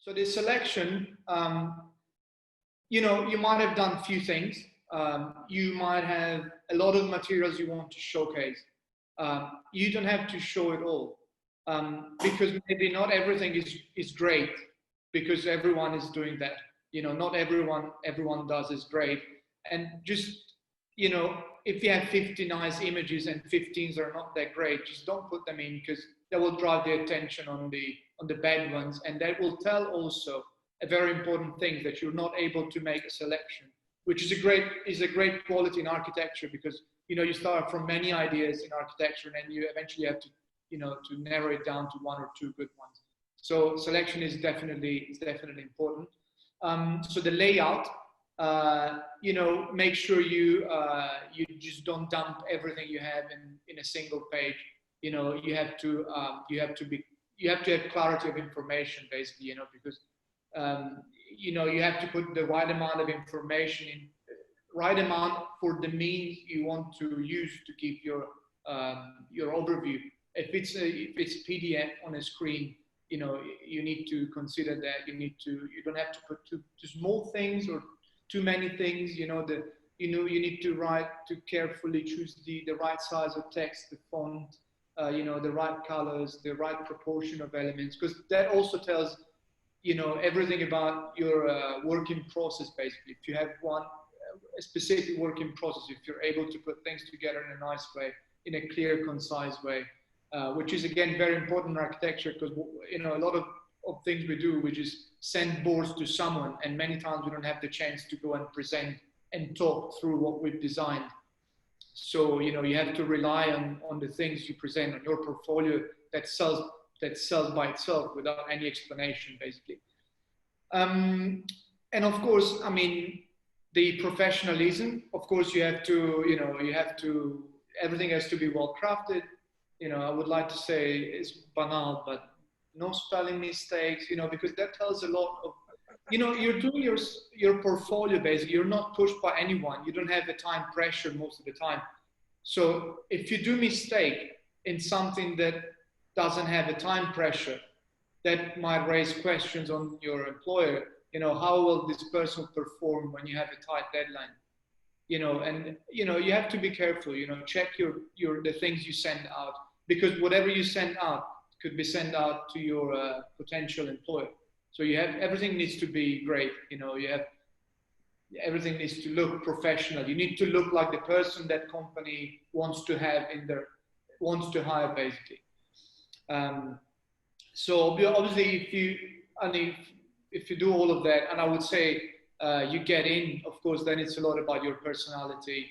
So the selection, you know, you might have done a few things. You might have a lot of materials you want to showcase. You don't have to show it all, because maybe not everything is great because everyone is doing that. You know, not everyone does is great. And just, you know, if you have 50 nice images and 15s are not that great, just don't put them in, because that will drive the attention on the bad ones, and that will tell also a very important thing, that you're not able to make a selection, which is a great quality in architecture, because, you know, you start from many ideas in architecture and you eventually have to, you know, to narrow it down to one or two good ones. So selection is definitely important. So the layout, you know, make sure you just don't dump everything you have in a single page. You know, you have to have clarity of information, basically, you know, because you know, you have to put the right amount of information in, right amount for the means you want to use to keep your overview. If it's PDF on a screen, you know, you need to consider that. You don't have to put too small things or too many things. You know, you need to carefully choose the right size of text, the font, you know, the right colors, the right proportion of elements, because that also tells, you know, everything about your working process, basically. If you have a specific working process, if you're able to put things together in a nice way, in a clear, concise way, which is, again, very important in architecture, because, you know, a lot of things we do, we just send boards to someone, and many times we don't have the chance to go and present and talk through what we've designed. So, you know, you have to rely on the things you present on your portfolio that sells by itself without any explanation, basically. And of course, I mean, the professionalism, of course, you have to, you know, everything has to be well crafted. You know, I would like to say it's banal, but no spelling mistakes, you know, because that tells a lot of, you know, you're doing your portfolio, basically. You're not pushed by anyone. You don't have the time pressure most of the time. So if you do mistake in something that doesn't have a time pressure, that might raise questions on your employer. You know, how will this person perform when you have a tight deadline? You know, and, you know, you have to be careful, you know, check the things you send out, because whatever you send out could be sent out to your potential employer. So everything needs to be great. You know, everything needs to look professional. You need to look like the person that company wants to hire, basically. So obviously, if you do all of that, and I would say you get in, of course, then it's a lot about your personality,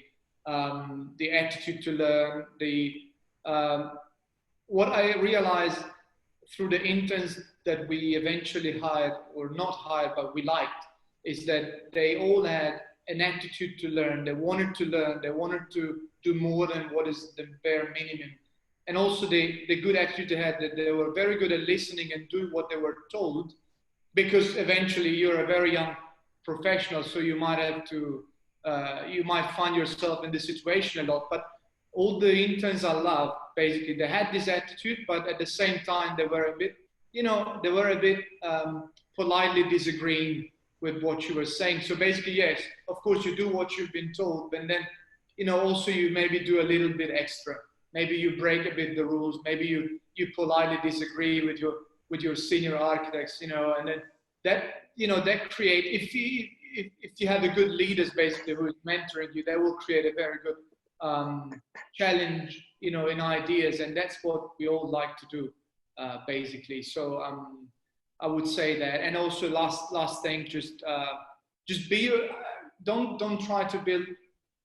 the attitude to learn. What I realized through the interns that we eventually hired, or not hired, but we liked, is that they all had an attitude to learn. They wanted to learn. They wanted to do more than what is the bare minimum. And also the good attitude they had, that they were very good at listening and doing what they were told, because eventually you're a very young professional, so you might have to, you might find yourself in this situation a lot. But all the interns I love, basically, they had this attitude, but at the same time, they were a bit, you know, politely disagreeing with what you were saying. So basically, yes, of course, you do what you've been told, but then, you know, also you maybe do a little bit extra. Maybe you break a bit the rules. Maybe you politely disagree with your senior architects, you know, and then that, you know, that create, if you have a good leaders, basically, who is mentoring you, that will create a very good challenge, you know, in ideas, and that's what we all like to do, basically. So I would say that, and also last thing, just be don't try to build,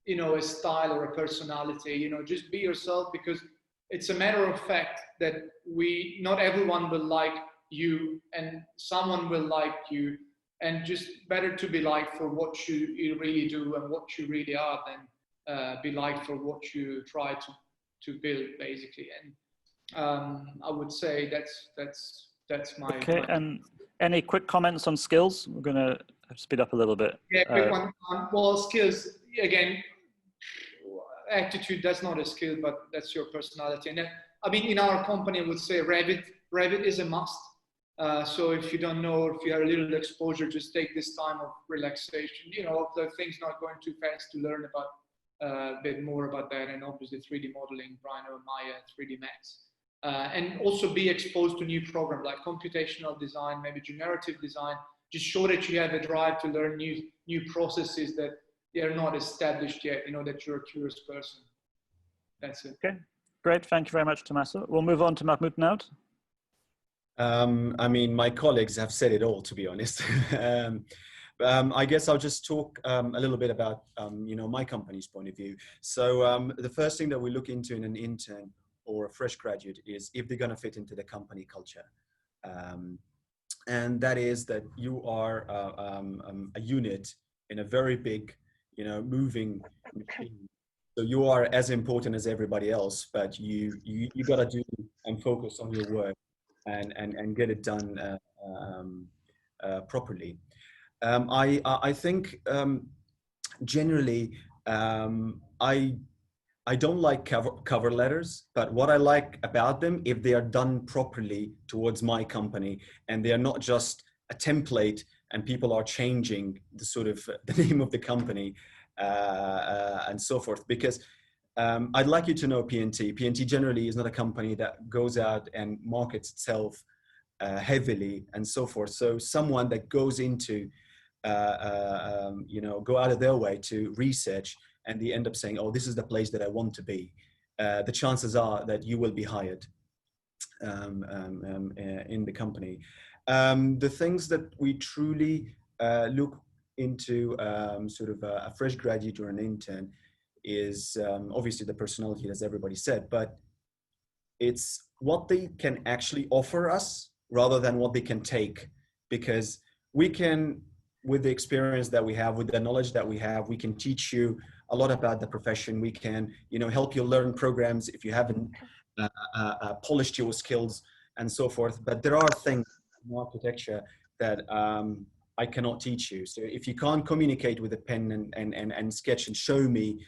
you know, a style or a personality. You know, just be yourself, because it's a matter of fact that not everyone will like you, and someone will like you, and just better to be liked for what you really do and what you really are than be liked for what you try to build, basically. And I would say that's my. Okay, and any quick comments on skills? We're going to speed up a little bit. Yeah, quick one. Well, skills, again, attitude, that's not a skill, but that's your personality. And then, I mean, in our company, I would say Revit is a must. So if you don't know, if you have a little exposure, just take this time of relaxation. You know, the things not going too fast to learn about a bit more about that, and obviously 3D modeling, Rhino, Maya, 3D Max. And also be exposed to new programs like computational design, maybe generative design. Just show that you have a drive to learn new processes that they are not established yet, you know, that you're a curious person. That's it. Okay, great. Thank you very much, Tommaso. We'll move on to Mahmoud now. I mean, my colleagues have said it all, to be honest. I guess I'll just talk a little bit about, you know, my company's point of view. So the first thing that we look into in an intern or a fresh graduate is if they're going to fit into the company culture. And that is that you are a unit in a very big, you know, moving machine. So you are as important as everybody else, but you got to do and focus on your work and get it done properly. I think generally I don't like cover letters, but what I like about them, if they are done properly towards my company and they are not just a template and people are changing the sort of the name of the company and so forth, because I'd like you to know P&T. P&T generally is not a company that goes out and markets itself heavily and so forth. So someone that goes into, you know, go out of their way to research and they end up saying, oh, this is the place that I want to be. The chances are that you will be hired in the company. The things that we truly look into sort of a fresh graduate or an intern is obviously the personality, as everybody said, but it's what they can actually offer us rather than what they can take, because we can, with the experience that we have, with the knowledge that we have, we can teach you a lot about the profession. We can, you know, help you learn programs if you haven't polished your skills and so forth. But there are things in architecture that I cannot teach you. So if you can't communicate with a pen and sketch and show me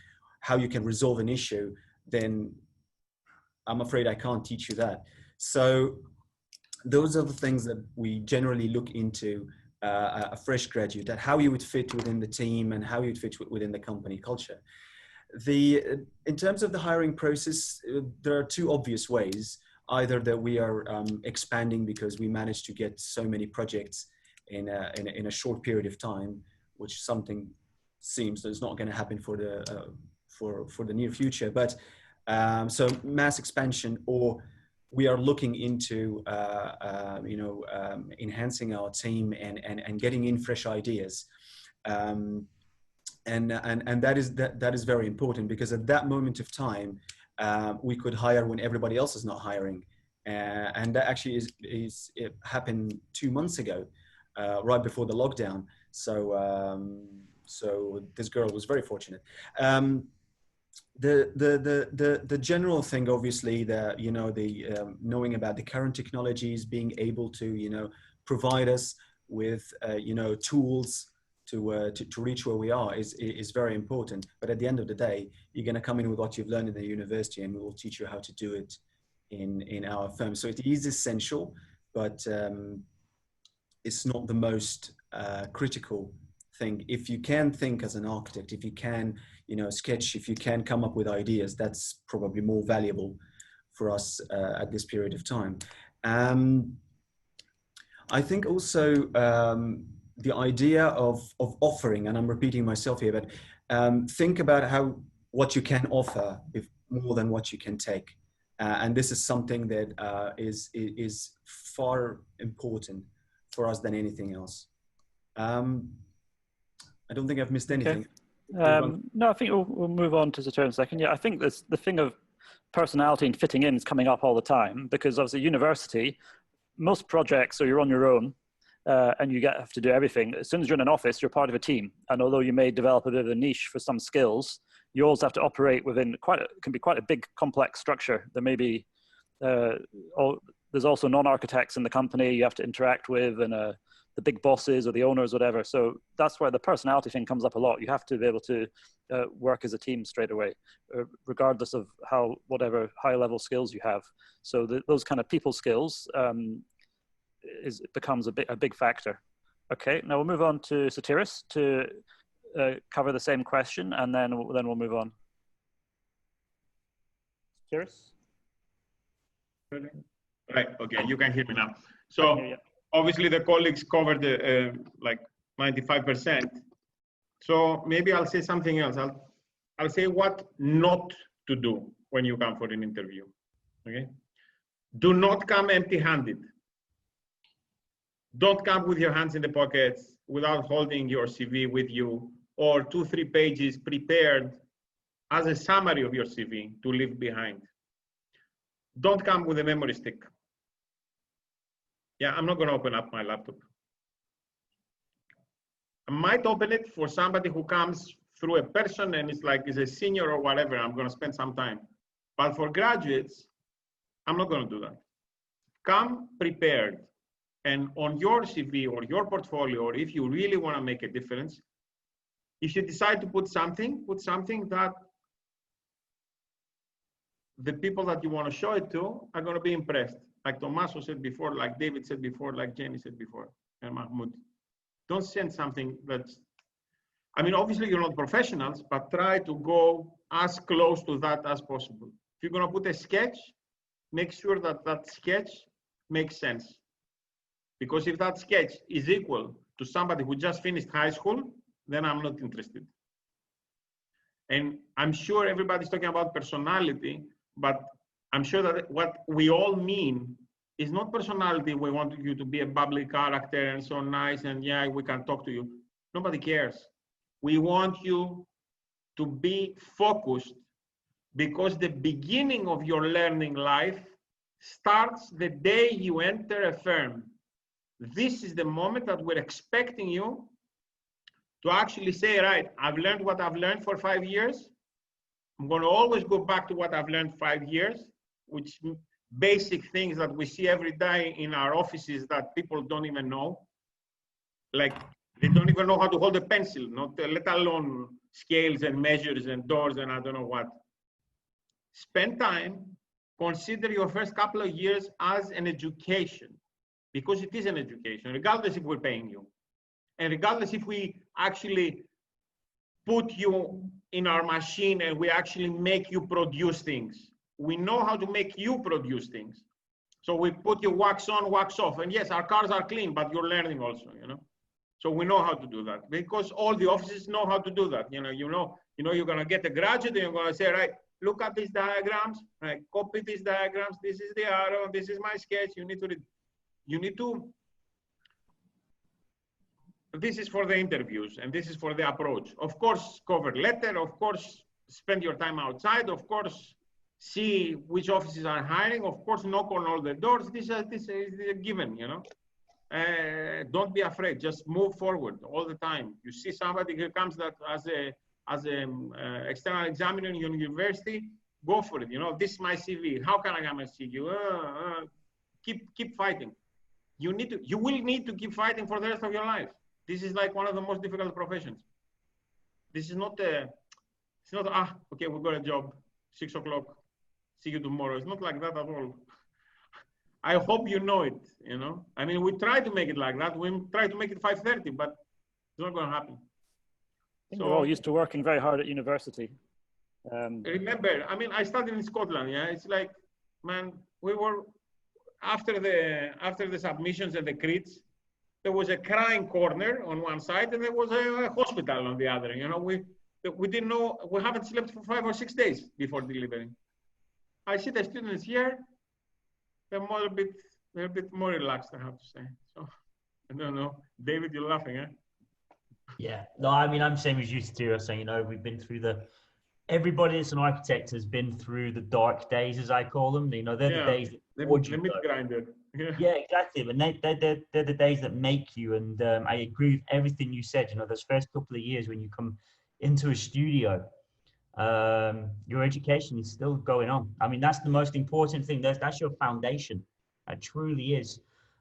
how you can resolve an issue, then I'm afraid I can't teach you that. So those are the things that we generally look into a fresh graduate, that how you would fit within the team and how you'd fit within the company culture. In terms of the hiring process, there are two obvious ways. Either that we are expanding because we managed to get so many projects in a short period of time, which something seems that it's not going to happen for the near future. But so mass expansion, or we are looking into you know, enhancing our team and getting in fresh ideas, and that is very important, because at that moment of time we could hire when everybody else is not hiring, and that actually it happened 2 months ago, right before the lockdown. So this girl was very fortunate. The general thing, obviously, that, you know, the knowing about the current technologies, being able to, you know, provide us with you know, tools to reach where we are is very important. But at the end of the day, you're going to come in with what you've learned in the university, and we will teach you how to do it in our firm. So it is essential, but it's not the most critical thing. If you can think as an architect, if you can, you know, sketch, if you can come up with ideas, that's probably more valuable for us at this period of time. I think also the idea of offering, and I'm repeating myself here, but think about what you can offer if more than what you can take. And this is something that is far important for us than anything else. I don't think I've missed anything. Okay. No, I think we'll move on to Zator in a second. Yeah, I think the thing of personality and fitting in is coming up all the time, because obviously university, most projects, so you're on your own and you have to do everything. As soon as you're in an office, you're part of a team. And although you may develop a bit of a niche for some skills, you always have to operate within can be quite a big, complex structure. There may be, there's also non-architects in the company you have to interact with, and the big bosses or the owners, whatever. So that's where the personality thing comes up a lot. You have to be able to work as a team straight away, regardless of whatever high level skills you have. So those kind of people skills, becomes a big factor. Okay, now we'll move on to Satiris to cover the same question, and then we'll move on. Satiris? Right, okay, you can hear me now. So obviously the colleagues covered like 95%. So maybe I'll say something else. I'll say what not to do when you come for an interview, okay? Do not come empty-handed. Don't come with your hands in the pockets without holding your CV with you, or 2-3 pages prepared as a summary of your CV to leave behind. Don't come with a memory stick. Yeah, I'm not going to open up my laptop. I might open it for somebody who comes through a person and is like, is a senior or whatever, I'm going to spend some time. But for graduates, I'm not going to do that. Come prepared. And on your CV or your portfolio, or if you really want to make a difference, if you decide to put something that the people that you want to show it to are going to be impressed. Like Tommaso said before, like David said before, like Jenny said before, and Mahmoud. Don't send something that's, I mean, obviously you're not professionals, but try to go as close to that as possible. If you're going to put a sketch, make sure that that sketch makes sense. Because if that sketch is equal to somebody who just finished high school, then I'm not interested. And I'm sure everybody's talking about personality, but I'm sure that what we all mean is not personality. We want you to be a bubbly character and so nice and yeah, we can talk to you. Nobody cares. We want you to be focused, because the beginning of your learning life starts the day you enter a firm. This is the moment that we're expecting you to actually say, right, I've learned what I've learned for 5 years. I'm going to always go back to what I've learned 5 years, which basic things that we see every day in our offices that people don't even know. Like they don't even know how to hold a pencil, let alone scales and measures and doors and I don't know what. Spend time, consider your first couple of years as an education, because it is an education, regardless if we're paying you. And regardless if we actually put you in our machine and we actually make you produce things. We know how to make you produce things. So we put you wax on, wax off. And yes, our cars are clean, but you're learning also, you know. So we know how to do that, because all the offices know how to do that. You know, you're going to get a graduate and you're going to say, right, look at these diagrams, right, copy these diagrams. This is the arrow. This is my sketch. You need to this is for the interviews and this is for the approach. Of course, cover letter, of course, spend your time outside, of course, see which offices are hiring, of course, knock on all the doors. This is a given, you know. Don't be afraid, just move forward all the time. You see somebody who comes that as an external examiner in university, go for it. You know, this is my CV. How can I come and see you? Keep fighting. You will need to keep fighting for the rest of your life. This is like one of the most difficult professions. This is not okay, we got a job, 6 o'clock, see you tomorrow. It's not like that at all. I hope you know it, you know. I mean, we try to make it like that. We try to make it 5:30, but it's not going to happen. I think we're all used to working very hard at university. Remember, I mean, I studied in Scotland, yeah. It's like, man, we were, after the submissions and the crits, there was a crying corner on one side and there was a hospital on the other. You know, we didn't know, we haven't slept for 5 or 6 days before delivering. I see the students here, they're a bit more relaxed, I have to say. So, I don't know. David, you're laughing, eh? Yeah, no, I mean, I'm the same as you two are saying, you know, we've been through everybody that's an architect has been through the dark days, as I call them. You know, they're the days that the meat grinder. Yeah, exactly. And they're the days that make you. And I agree with everything you said. You know, those first couple of years when you come into a studio, your education is still going on. I mean, that's the most important thing. That's your foundation. It truly is.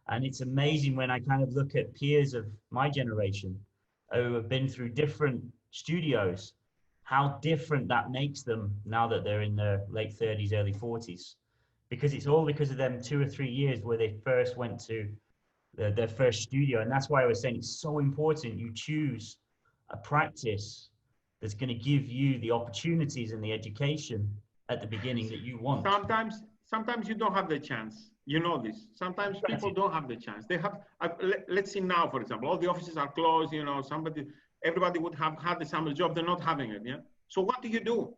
And it's amazing when I kind of look at peers of my generation who have been through different studios, how different that makes them now that they're in their late 30s, early 40s. Because it's all because of them 2 or 3 years where they first went to their first studio. And that's why I was saying it's so important you choose a practice that's going to give you the opportunities and the education at the beginning that you want. Sometimes you don't have the chance. You know this. Sometimes people don't have the chance. They have. Let's see now, for example, all the offices are closed. You know, everybody would have had the summer job. They're not having it. Yeah. So what do?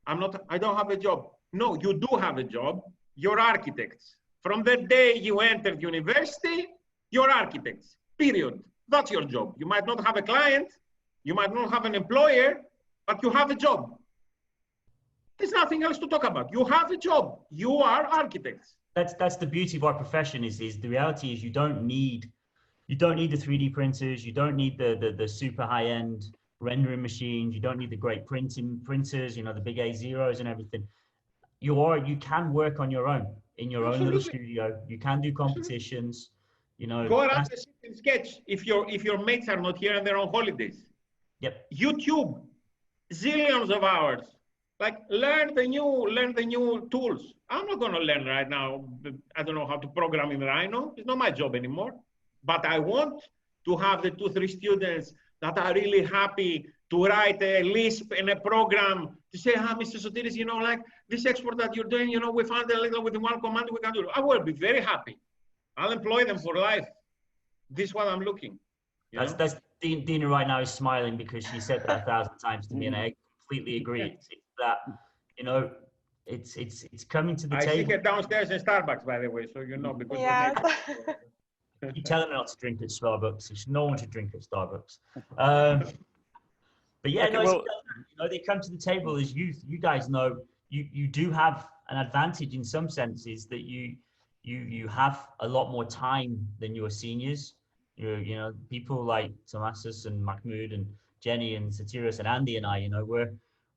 I don't have a job. No, you do have a job. You're architects. From the day you entered university, you're architects. Period. That's your job. You might not have a client. You might not have an employer, but you have a job. There's nothing else to talk about. You have a job. You are architects. That's the beauty of our profession is the reality is you don't need the 3D printers, you don't need the super high-end rendering machines, you don't need the great printers, you know, the big A0s and everything. You can work on your own in your own little studio. You can do competitions, you know. Go around the sit and sketch if your mates are not here and they're on holidays. Yep. YouTube, zillions of hours. Like learn the new tools. I'm not going to learn right now. I don't know how to program in Rhino. It's not my job anymore. But I want to have the 2-3 students that are really happy to write a Lisp and a program to say, Mr. Sotiris, you know, like this export that you're doing, you know, we found a little with one command we can do. I will be very happy. I'll employ them for life. This is what I'm looking. That's Dina right now is smiling because she said that 1,000 times to me, and I completely agree. It's that, you know, it's coming to the table. I see her downstairs in Starbucks, by the way, so you know, because you tell them not to drink at Starbucks. There's no one to drink at Starbucks. But yeah, okay, you know, they come to the table as youth. You guys know you do have an advantage in some senses that you have a lot more time than your seniors. You know, people like Tomasis and Mahmoud and Jenny and Sotiris and Andy and I, you know,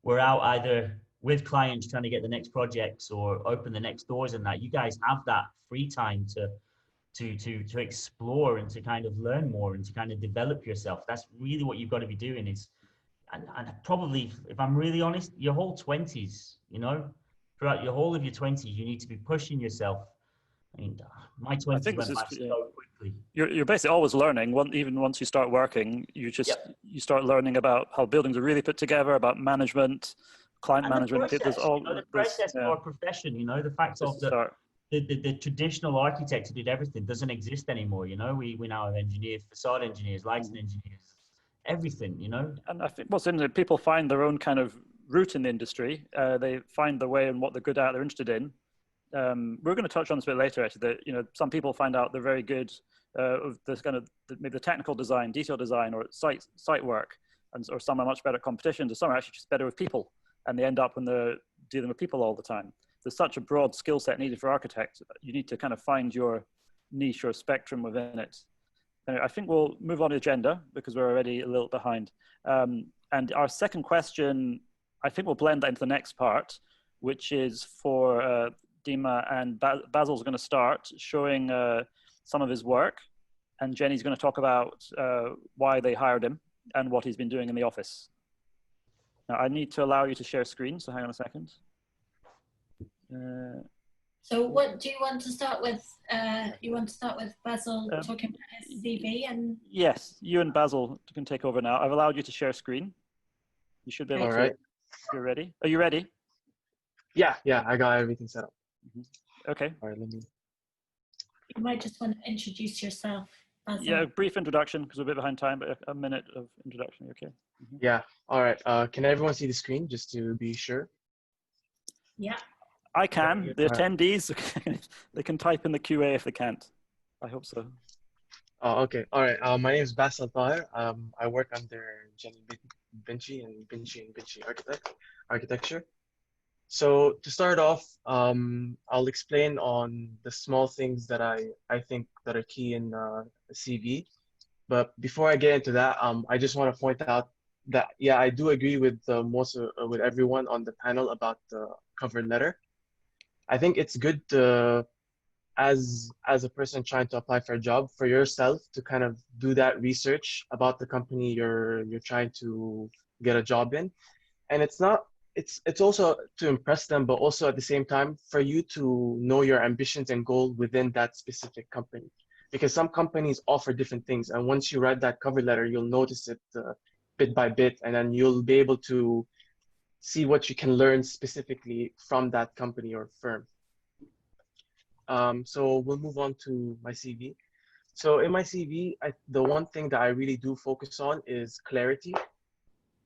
we're out either with clients trying to get the next projects or open the next doors and that. You guys have that free time to explore and to kind of learn more and to kind of develop yourself. That's really what you've got to be doing is, and probably, if I'm really honest, your whole 20s, you know, throughout your whole of your 20s, you need to be pushing yourself. I mean, my 20s went by so quickly. You're basically always learning. Even once you start working, you start learning about how buildings are really put together, about management, client management. There's all, you know, the process of our profession. You know, the fact of the traditional architect who did everything doesn't exist anymore. You know, we now have engineers, facade engineers, lighting engineers, everything. You know, and I think what's interesting, people find their own kind of route in the industry. They find their way and what they're good at, they're interested in. We're going to touch on this a bit later, actually, that, you know, some people find out they're very good of this kind of maybe the technical design, detail design, or site work, or some are much better at competitions, or some are actually just better with people, and they end up when they're dealing with people all the time. There's such a broad skill set needed for architects. You need to kind of find your niche or spectrum within it. And I think we'll move on to the agenda because we're already a little behind. And our second question, I think we'll blend that into the next part, which is for Dima, and Basil's going to start showing some of his work, and Jenny's going to talk about why they hired him and what he's been doing in the office. Now, I need to allow you to share screen, so hang on a second. So what do you want to start with? You want to start with Basil talking about his CV? And yes, you and Basil can take over now. I've allowed you to share screen. You should be able to. Right. You're ready? Are you ready? Yeah, I got everything set up. Okay. All right, let me. You might just want to introduce yourself, Basil. Yeah, a brief introduction because we're a bit behind time, but a minute of introduction. Okay. Yeah. All right. Can everyone see the screen just to be sure? Yeah. I can. The attendees, they can type in the QA if they can't. I hope so. Oh, okay. All right. My name is Basil Tahir. I work under Binchy and Binchy Architecture. So to start off, I'll explain on the small things that I think that are key in the CV. But before I get into that, I just want to point out that, yeah, I do agree with with everyone on the panel about the cover letter. I think it's good to, as a person trying to apply for a job, for yourself to kind of do that research about the company you're trying to get a job in. And it's also to impress them, but also at the same time for you to know your ambitions and goals within that specific company. because some companies offer different things. And once you write that cover letter, you'll notice it bit by bit, and then you'll be able to see what you can learn specifically from that company or firm. So we'll move on to my CV. So in my CV, the one thing that I really do focus on is clarity.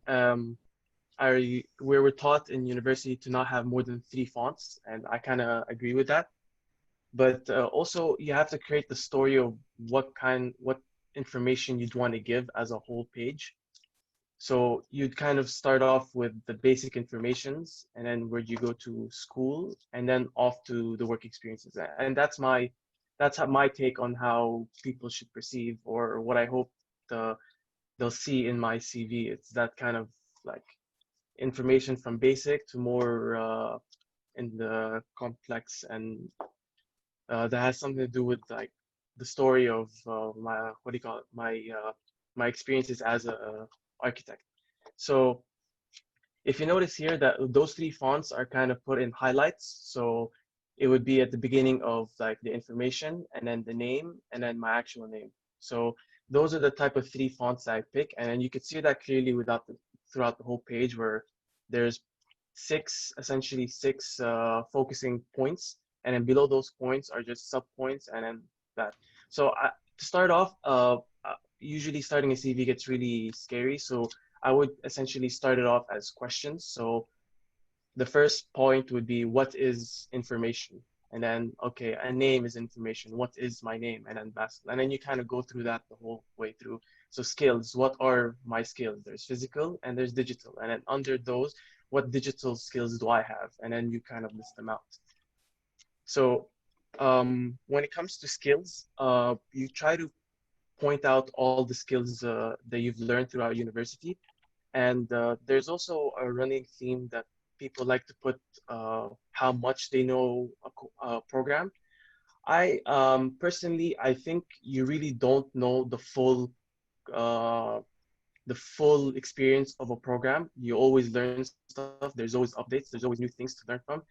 We were taught in university to not have more than 3 fonts, and I kind of agree with that. But also you have to create the story of what information you'd want to give as a whole page. So you'd kind of start off with the basic informations, and then where you go to school, and then off to the work experiences. And that's my take on how people should perceive, or what I hope they'll see in my CV. It's that kind of like information from basic to more in the complex, and that has something to do with like the story of my experiences as a architect. So if you notice here that those 3 fonts are kind of put in highlights, so it would be at the beginning of like the information, and then the name, and then my actual name. So those are the type of 3 fonts I pick, and then you could see that clearly throughout the whole page, where there's essentially six focusing points, and then below those points are just sub points, and then that. So to start off, usually starting a CV gets really scary, so I would essentially start it off as questions. So the first point would be, what is information? And then, okay, a name is information. What is my name? And then Basil. And then you kind of go through that the whole way through. So skills, what are my skills? There's physical and there's digital. And then under those, what digital skills do I have? And then you kind of list them out. So when it comes to skills, you try to point out all the skills that you've learned throughout university. And there's also a running theme that people like to put how much they know a program. I personally, I think you really don't know the full experience of a program. You always learn stuff. There's always updates. There's always new things to learn from.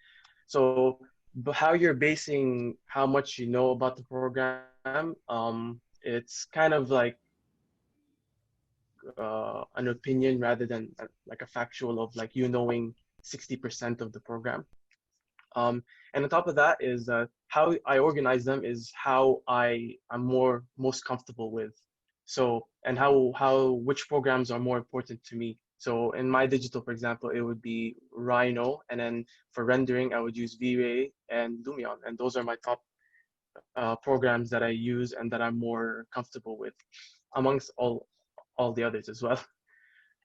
So, but how you're basing how much you know about the program, it's kind of like an opinion rather than like a factual of like you knowing 60% of the program. And on top of that is how I organize them is how I'm most comfortable with. So, and which programs are more important to me. So in my digital, for example, it would be Rhino, and then for rendering, I would use V-Ray and Lumion, and those are my top programs that I use and that I'm more comfortable with, amongst all the others as well.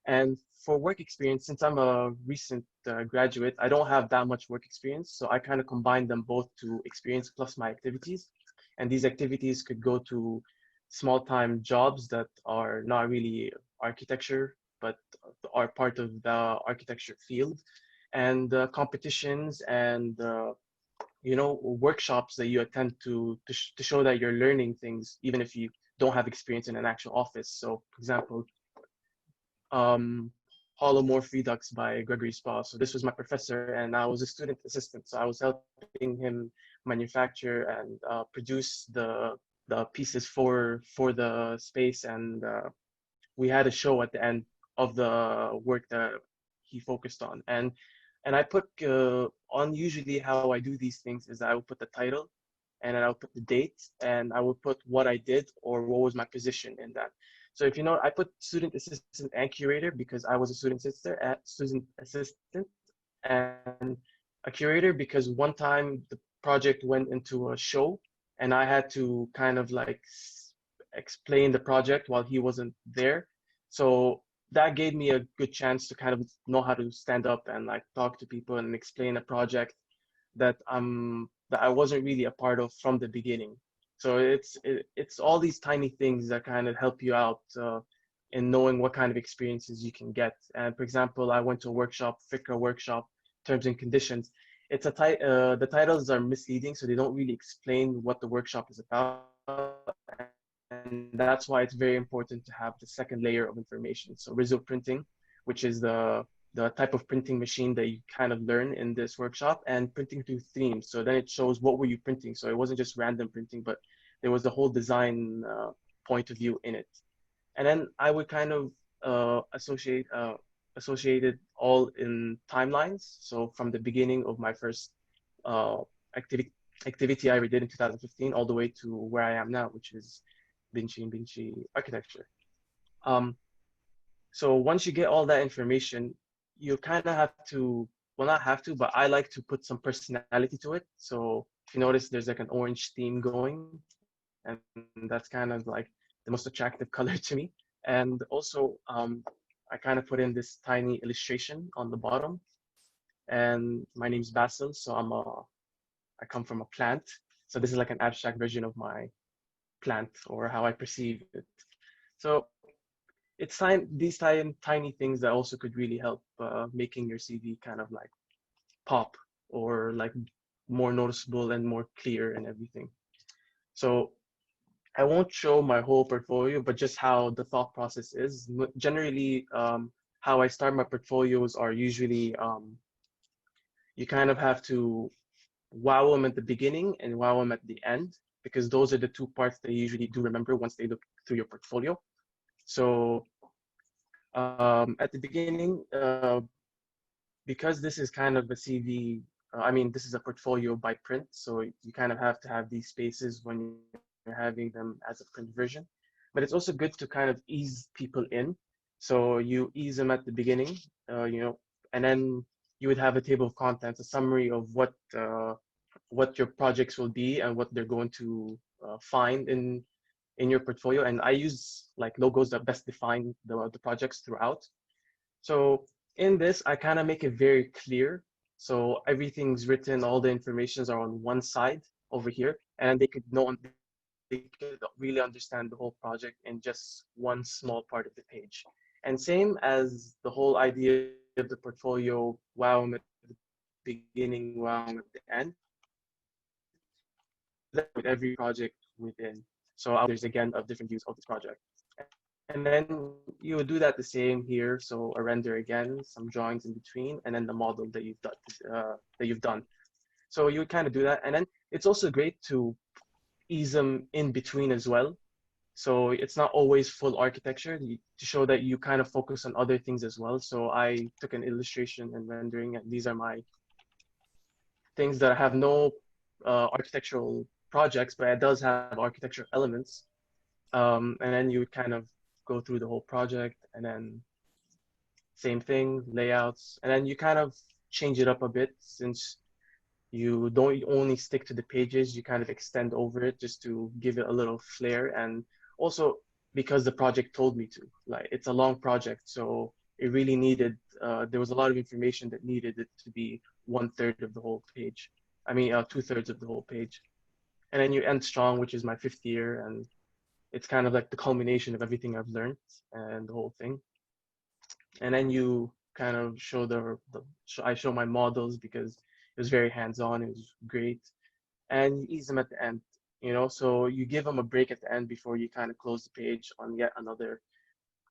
And for work experience, since I'm a recent graduate, I don't have that much work experience. So I kind of combine them both to experience plus my activities. And these activities could go to small-time jobs that are not really architecture, but are part of the architecture field, and competitions and workshops that you attend to show that you're learning things, even if you don't have experience in an actual office. So, for example, Holomorph Redux by Gregory Spa. So this was my professor, and I was a student assistant. So I was helping him manufacture and produce the pieces for the space, and we had a show at the end of the work that he focused on. And I put on, usually how I do these things is I will put the title, and then I'll put the date, and I will put what I did or what was my position in that. So if you know, I put student assistant and curator because I was a student assistant, and a curator because one time the project went into a show, and I had to kind of like explain the project while he wasn't there. So that gave me a good chance to kind of know how to stand up and like talk to people and explain a project that I wasn't really a part of from the beginning. So it's all these tiny things that kind of help you out in knowing what kind of experiences you can get. And for example, I went to a workshop, FICRA workshop, terms and conditions. It's the titles are misleading, so they don't really explain what the workshop is about. And that's why it's very important to have the second layer of information. So visual printing, which is the type of printing machine that you kind of learn in this workshop, and printing through themes. So then it shows what were you printing. So it wasn't just random printing, but there was a whole design point of view in it. And then I would kind of associate it all in timelines. So from the beginning of my first activity I did in 2015 all the way to where I am now, which is Binchy and Binchy Architecture. So once you get all that information, you kind of have to, well, not have to, but I like to put some personality to it. So if you notice, there's like an orange theme going, and that's kind of like the most attractive color to me. And also, I kind of put in this tiny illustration on the bottom. And my name's Basil, so I come from a plant. So this is like an abstract version of my plant or how I perceive it. So it's these tiny things that also could really help making your CV kind of like pop or like more noticeable and more clear and everything. So I won't show my whole portfolio, but just how the thought process is. Generally, how I start my portfolios are usually you kind of have to wow them at the beginning and wow them at the end, because those are the two parts they usually do remember once they look through your portfolio. So at the beginning, because this is kind of a CV, this is a portfolio by print, so you kind of have to have these spaces when you're having them as a print version. But it's also good to kind of ease people in. So you ease them at the beginning, and then you would have a table of contents, a summary of what your projects will be and what they're going to find in your portfolio. And I use like logos that best define the projects throughout. So in this, I kind of make it very clear. So everything's written, all the informations are on one side over here, and they could really understand the whole project in just one small part of the page. And same as the whole idea of the portfolio, wow at the beginning, wow at the end, with every project within. So there's again of different views of this project. And then you would do that the same here. So a render again, some drawings in between, and then the model that you've done. So you would kind of do that. And then it's also great to ease them in between as well. So it's not always full architecture, to show that you kind of focus on other things as well. So I took an illustration and rendering, and these are my things that have no architectural projects, but it does have architectural elements. And then you would kind of go through the whole project, and then same thing, layouts, and then you kind of change it up a bit, since you don't only stick to the pages, you kind of extend over it just to give it a little flair. And also because the project told me to, like, it's a long project, so it really needed, there was a lot of information that needed it to be 1/3 of the whole page. 2/3 of the whole page. And then you end strong, which is my 5th year, and it's kind of like the culmination of everything I've learned and the whole thing. And then you kind of show I show my models, because it was very hands-on, it was great. And you ease them at the end, so you give them a break at the end before you kind of close the page on yet another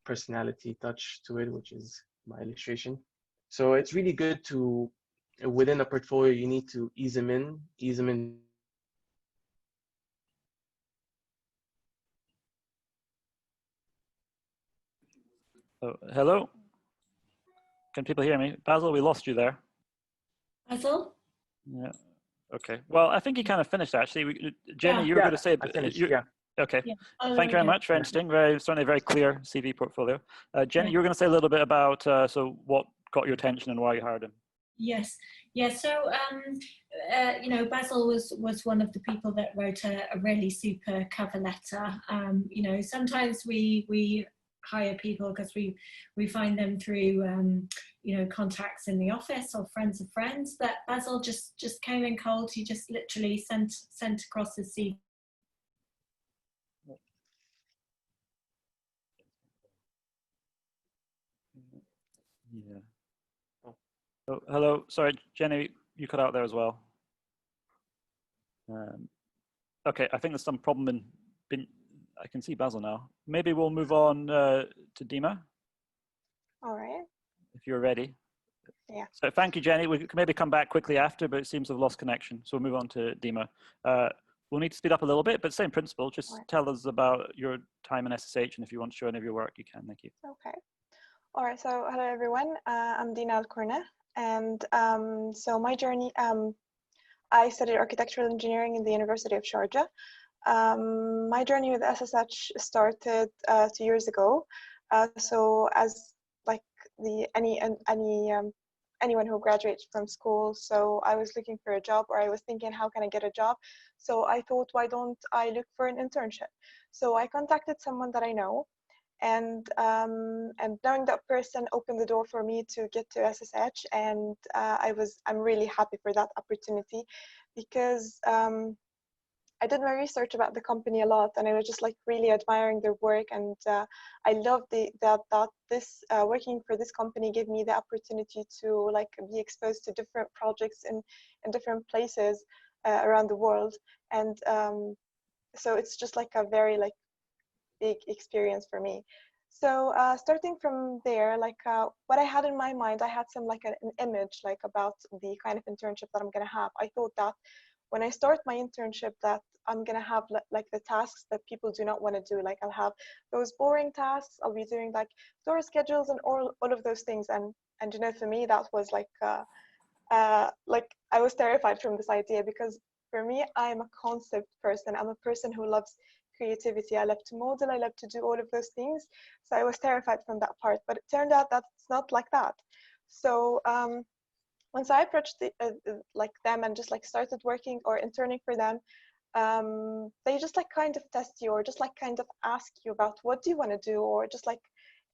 personality touch to it, which is my illustration. So it's really good to, within a portfolio, you need to ease them in. Oh, hello? Can people hear me? Basil, we lost you there. Basil? Yeah. Okay. Well, I think you kind of finished, actually. Jenny, you were going to say... I finished, Okay. Yeah. Thank you very much. Very interesting. Certainly a very clear CV portfolio. Jenny, you were going to say a little bit about what got your attention and why you hired him. Yes. Yeah. So, Basil was one of the people that wrote a really super cover letter. Sometimes we hire people because we find them through contacts in the office or friends of friends. But Basil just came in cold. He just literally sent across his CV. Yeah. Oh, hello. Sorry, Jenny, you cut out there as well. Okay, I think there's some problem I can see Basil now. Maybe we'll move on to Dima. All right. If you're ready. Yeah. So thank you, Jenny. We can maybe come back quickly after, but it seems to have lost connection. So we'll move on to Dima. we'll need to speed up a little bit, but same principle. Just Right. tell us about your time in SSH, and if you want to show any of your work, you can. Thank you. Okay. All right. So hello, everyone. I'm Dina Al-Kourna, and so my journey, I studied architectural engineering in the University of Sharjah. My journey with SSH started 2 years ago. So as like anyone who graduates from school, so I was looking for a job, or I was thinking, how can I get a job? So I thought, why don't I look for an internship? So I contacted someone that I know, and knowing that person opened the door for me to get to SSH, and I'm really happy for that opportunity, because I did my research about the company a lot, and I was just like really admiring their work, and I love that this working for this company gave me the opportunity to like be exposed to different projects in different places around the world, and so it's just like a very like big experience for me. So starting from there, like what I had in my mind, I had some like an image like about the kind of internship that I'm gonna have. I thought that when I start my internship, that I'm gonna have like the tasks that people do not want to do. Like I'll have those boring tasks. I'll be doing like tour schedules and all of those things. And you know, for me, that was like I was terrified from this idea, because for me, I'm a concept person. I'm a person who loves creativity. I love to model. I love to do all of those things. So I was terrified from that part. But it turned out that it's not like that. So once I approached like them and just like started working or interning for them, they just like kind of test you, or just like kind of ask you about what do you want to do, or just like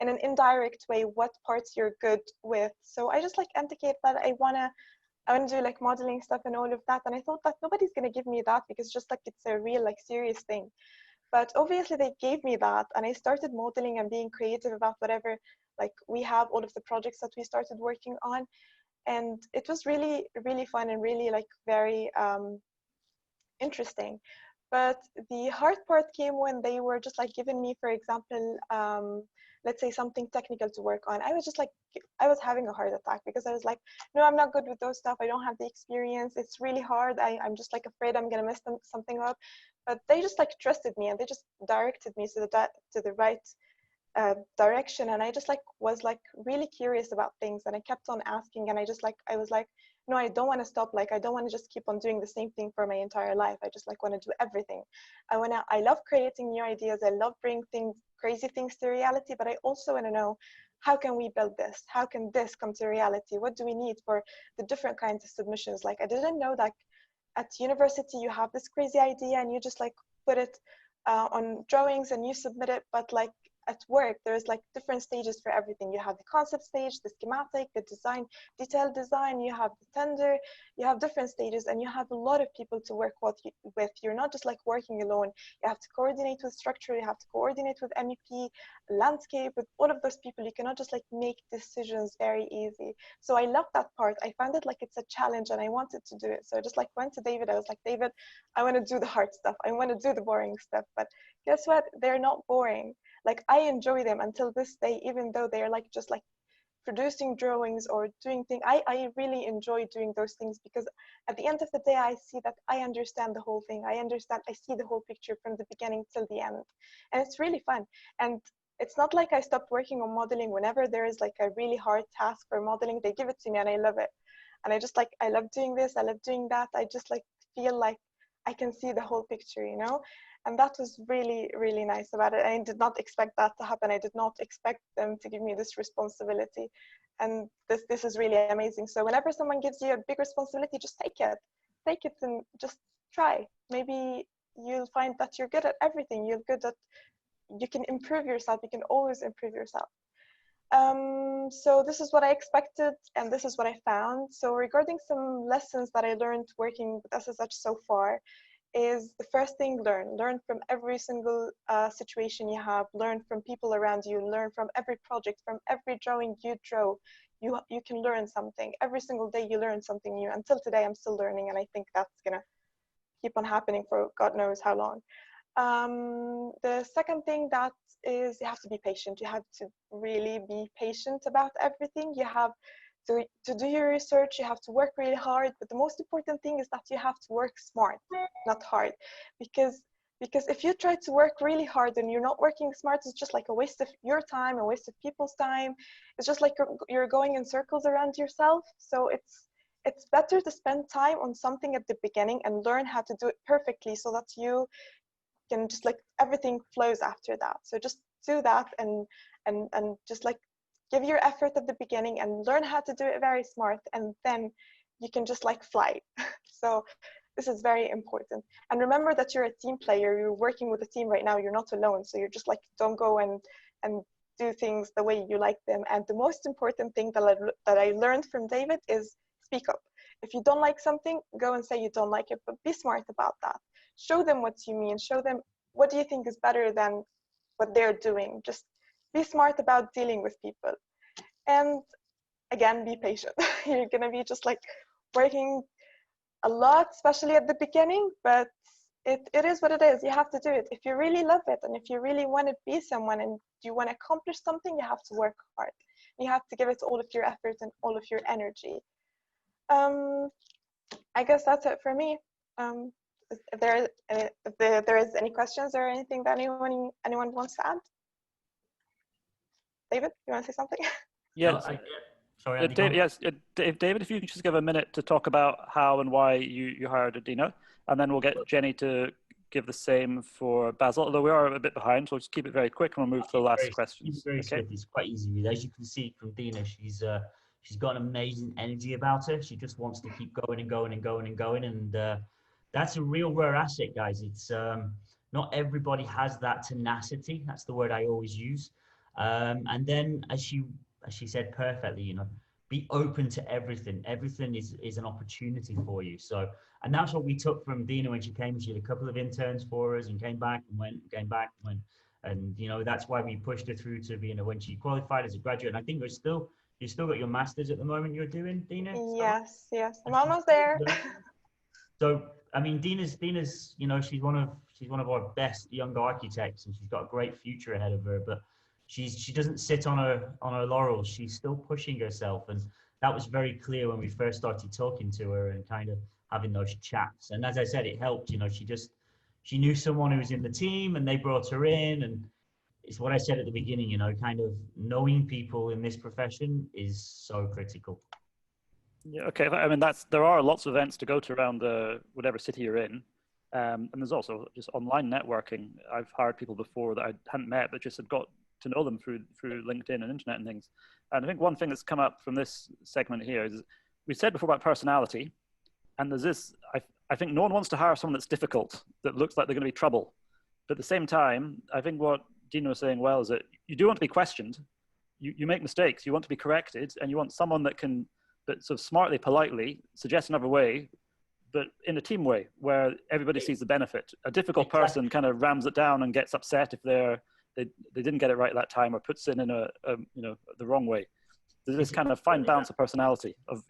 in an indirect way what parts you're good with. So I just like indicate that I want to do like modeling stuff and all of that, and I thought that nobody's going to give me that, because just like it's a real like serious thing. But obviously they gave me that, and I started modeling and being creative about whatever like we have, all of the projects that we started working on. And it was really, really fun and really like very interesting. But the hard part came when they were just like giving me, for example, let's say something technical to work on. I was having a heart attack, because I was like, no, I'm not good with those stuff. I don't have the experience. It's really hard. I'm just like afraid I'm gonna mess something up. But they just like trusted me, and they just directed me to the right direction. And I just like was like really curious about things, and I kept on asking, and I was like, no, I don't want to stop. Like I don't want to just keep on doing the same thing for my entire life. I just like want to do everything. I love creating new ideas. I love bringing crazy things to reality, but I also want to know, how can we build this? How can this come to reality? What do we need for the different kinds of submissions? Like I didn't know that at university you have this crazy idea and you just like put it on drawings and you submit it, but like at work, there's like different stages for everything. You have the concept stage, the schematic, the design, detailed design, you have the tender, you have different stages, and you have a lot of people to work with. You're not just like working alone. You have to coordinate with structure, you have to coordinate with MEP, landscape, with all of those people. You cannot just like make decisions very easy. So I love that part. I found it like it's a challenge, and I wanted to do it. So I just like went to David. I was like, David, I want to do the hard stuff. I want to do the boring stuff. But guess what? They're not boring. Like I enjoy them until this day, even though they're like just like producing drawings or doing things. I really enjoy doing those things, because at the end of the day, I see that I understand the whole thing. I see the whole picture from the beginning till the end. And it's really fun. And it's not like I stopped working on modeling. Whenever there is like a really hard task for modeling, they give it to me and I love it. And I love doing this, I love doing that. I just like feel like I can see the whole picture, you know? And that was really, really nice about it. I did not expect that to happen. I did not expect them to give me this responsibility. And this is really amazing. So whenever someone gives you a big responsibility, just take it. Take it and just try. Maybe you'll find that you're good at everything. You can improve yourself. You can always improve yourself. So this is what I expected, and this is what I found. So regarding some lessons that I learned working with SSH so far, is the first thing, learn from every single situation you have, learn from people around you, learn from every project, from every drawing you draw. You can learn something. Every single day you learn something new. Until today, I'm still learning, and I think that's gonna keep on happening for God knows how long. The second thing that is, you have to be patient. You have to really be patient about everything. You have So to do your research, you have to work really hard, but the most important thing is that you have to work smart, not hard. Because if you try to work really hard and you're not working smart, it's just like a waste of your time, a waste of people's time. It's just like you're going in circles around yourself. So it's better to spend time on something at the beginning and learn how to do it perfectly so that you can just like everything flows after that. So just do that and just like give your effort at the beginning and learn how to do it very smart, and then you can just like fly. So this is very important. And remember that you're a team player. You're working with a team right now. You're not alone. So you're just like, don't go and do things the way you like them. And the most important thing that I learned from David is speak up. If you don't like something, go and say you don't like it, but be smart about that. Show them what you mean. Show them what do you think is better than what they're doing. Just be smart about dealing with people. And again, be patient. You're gonna be just like working a lot, especially at the beginning, but it is what it is. You have to do it. If you really love it and if you really want to be someone and you want to accomplish something, you have to work hard. You have to give it all of your effort and all of your energy. I guess that's it for me. If there is any questions or anything that anyone wants to add? David, you want to say something? Yes. Sorry, David, if you can just give a minute to talk about how and why you hired Adina, and then we'll get Jenny to give the same for Basil, although we are a bit behind, so we'll just keep it very quick and we'll move to the last questions. Okay. It's quite easy. As you can see from Dina, she's got an amazing energy about her. She just wants to keep going and going and going and going, and that's a real rare asset, guys. It's not everybody has that tenacity. That's the word I always use. And then, as she said perfectly, you know, be open to everything. Everything is an opportunity for you. So, and that's what we took from Dina when she came. She had a couple of interns for us and came back and went, came back and went. And, you know, that's why we pushed her through to being, when she qualified as a graduate. And I think you still got your master's at the moment you're doing, Dina? Yes, I'm almost there. So, I mean, Dina's, you know, she's one of our best young architects, and she's got a great future ahead of her, but she doesn't sit on her laurels. She's still pushing herself, and that was very clear when we first started talking to her and kind of having those chats. And as I said, it helped. You know, she knew someone who was in the team, and they brought her in. And it's what I said at the beginning. You know, kind of knowing people in this profession is so critical. Yeah. Okay. I mean, there are lots of events to go to around whatever city you're in. And there's also just online networking. I've hired people before that I hadn't met, but just had got to know them through LinkedIn and internet and things. And I think one thing that's come up from this segment here is we said before about personality, and there's this, I think no one wants to hire someone that's difficult, that looks like they're going to be trouble. But at the same time, I think what Dina was saying well is that you do want to be questioned. You make mistakes, you want to be corrected, and you want someone that can, but sort of smartly, politely suggest another way, but in a team way where everybody sees the benefit. A difficult person kind of rams it down and gets upset if they didn't get it right that time, or puts it in the wrong way. There's this kind of fine balance of personality of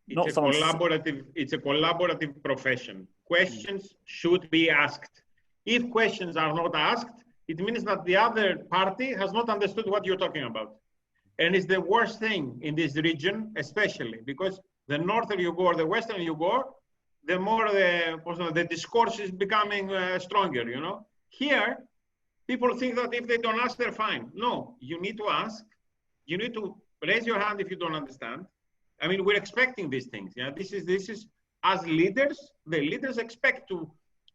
it's a collaborative profession. Questions should be asked. If questions are not asked, it means that the other party has not understood what you're talking about. And it's the worst thing in this region, especially because the norther you go or the western you go, the more the discourse is becoming stronger, you know. Here, people think that if they don't ask, they're fine. No, you need to ask. You need to raise your hand if you don't understand. I mean, we're expecting these things. Yeah, this is as leaders, the leaders expect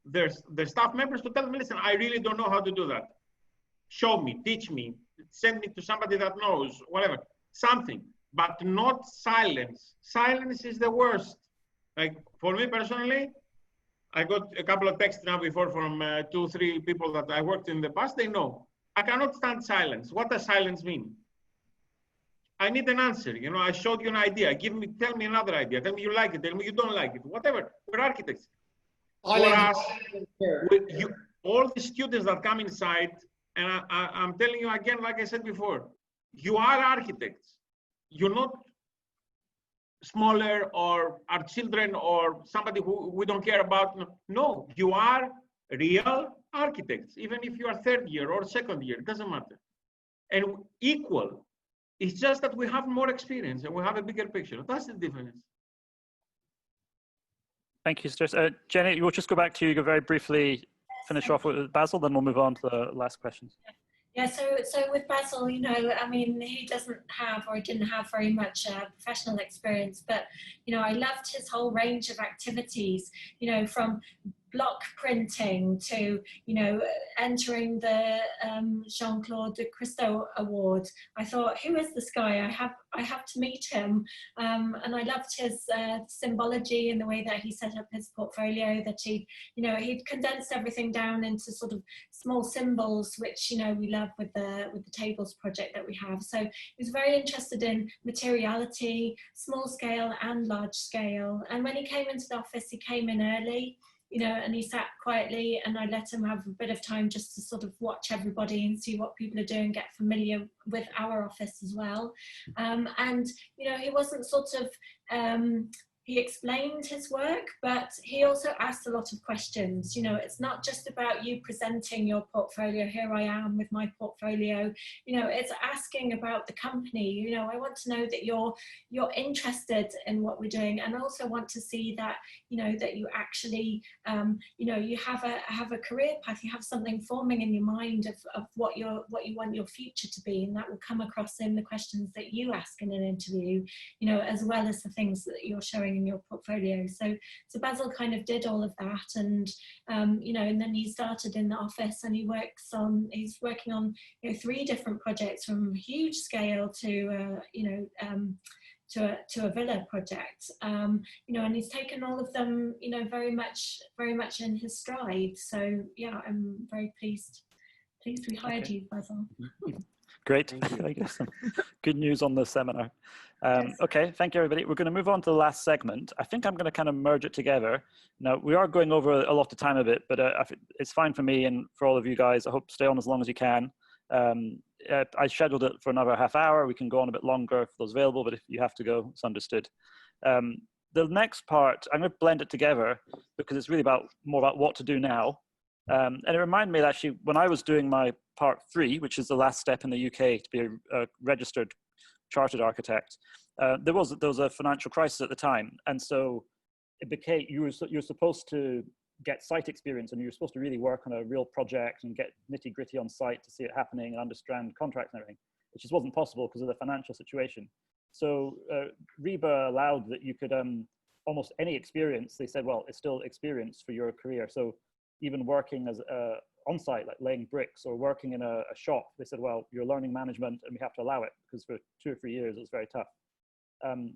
their staff members to tell them, listen, I really don't know how to do that. Show me, teach me, send me to somebody that knows, whatever, something, but not silence. Silence is the worst. Like for me personally, I got a couple of texts now before from 2-3 people that I worked in the past. They know I cannot stand silence. What does silence mean? I need an answer. You know, I showed you an idea. Tell me another idea. Tell me you like it. Tell me you don't like it. Whatever. We're architects. For us, all the students that come inside, and I'm telling you again, like I said before, you are architects. You're not smaller or our children or somebody who we don't care about. No, you are real architects, even if you are third year or second year, it doesn't matter. And equal. It's just that we have more experience and we have a bigger picture. That's the difference. Thank you, Stuart. Jenny, we'll just go back to you very briefly, finish off with Basil, then we'll move on to the last questions. Yeah, so with Basil, you know, I mean, he doesn't have or didn't have very much professional experience, but, you know, I loved his whole range of activities, you know, from block printing to, you know, entering the Jean-Claude de Christo Award. I thought, who is this guy? I have to meet him. And I loved his symbology and the way that he set up his portfolio, that he, you know, he'd condensed everything down into sort of small symbols, which, you know, we love with the tables project that we have. So he was very interested in materiality, small scale and large scale. And when he came into the office, he came in early, you know, and he sat quietly, and I let him have a bit of time just to sort of watch everybody and see what people are doing, get familiar with our office as well. And, you know, he wasn't sort of, he explained his work, but he also asked a lot of questions. You know, it's not just about you presenting your portfolio. Here I am with my portfolio. You know, it's asking about the company. You know, I want to know that you're interested in what we're doing, and also want to see that, you know, that you actually, you know, you have a career path. You have something forming in your mind of what you want your future to be, and that will come across in the questions that you ask in an interview. You know, as well as the things that you're showing in your portfolio. So Basil kind of did all of that, and you know, and then he started in the office, and he's working on, you know, 3 different projects, from huge scale to you know, to a villa project, you know, and he's taken all of them, you know, very much in his stride. So yeah, I'm very pleased we hired you, Basil. Great. I guess good news on the seminar. Okay, thank you, everybody. We're going to move on to the last segment. I think I'm going to kind of merge it together. Now, we are going over a lot of time of it, but it's fine for me and for all of you guys. I hope to stay on as long as you can. I scheduled it for another half hour. We can go on a bit longer for those available, but if you have to go, it's understood. The next part, I'm going to blend it together because it's really more about what to do now. And it reminded me that actually, when I was doing my part 3, which is the last step in the UK to be a registered chartered architect, there was a financial crisis at the time, and so it became you're supposed to get site experience, and you're supposed to really work on a real project and get nitty gritty on site to see it happening and understand contracts and everything, which just wasn't possible because of the financial situation. So RIBA allowed that you could almost any experience. They said, well, it's still experience for your career. So even working as on site, like laying bricks, or working in a shop, they said, well, you're learning management and we have to allow it, because for 2 or 3 years it was very tough. And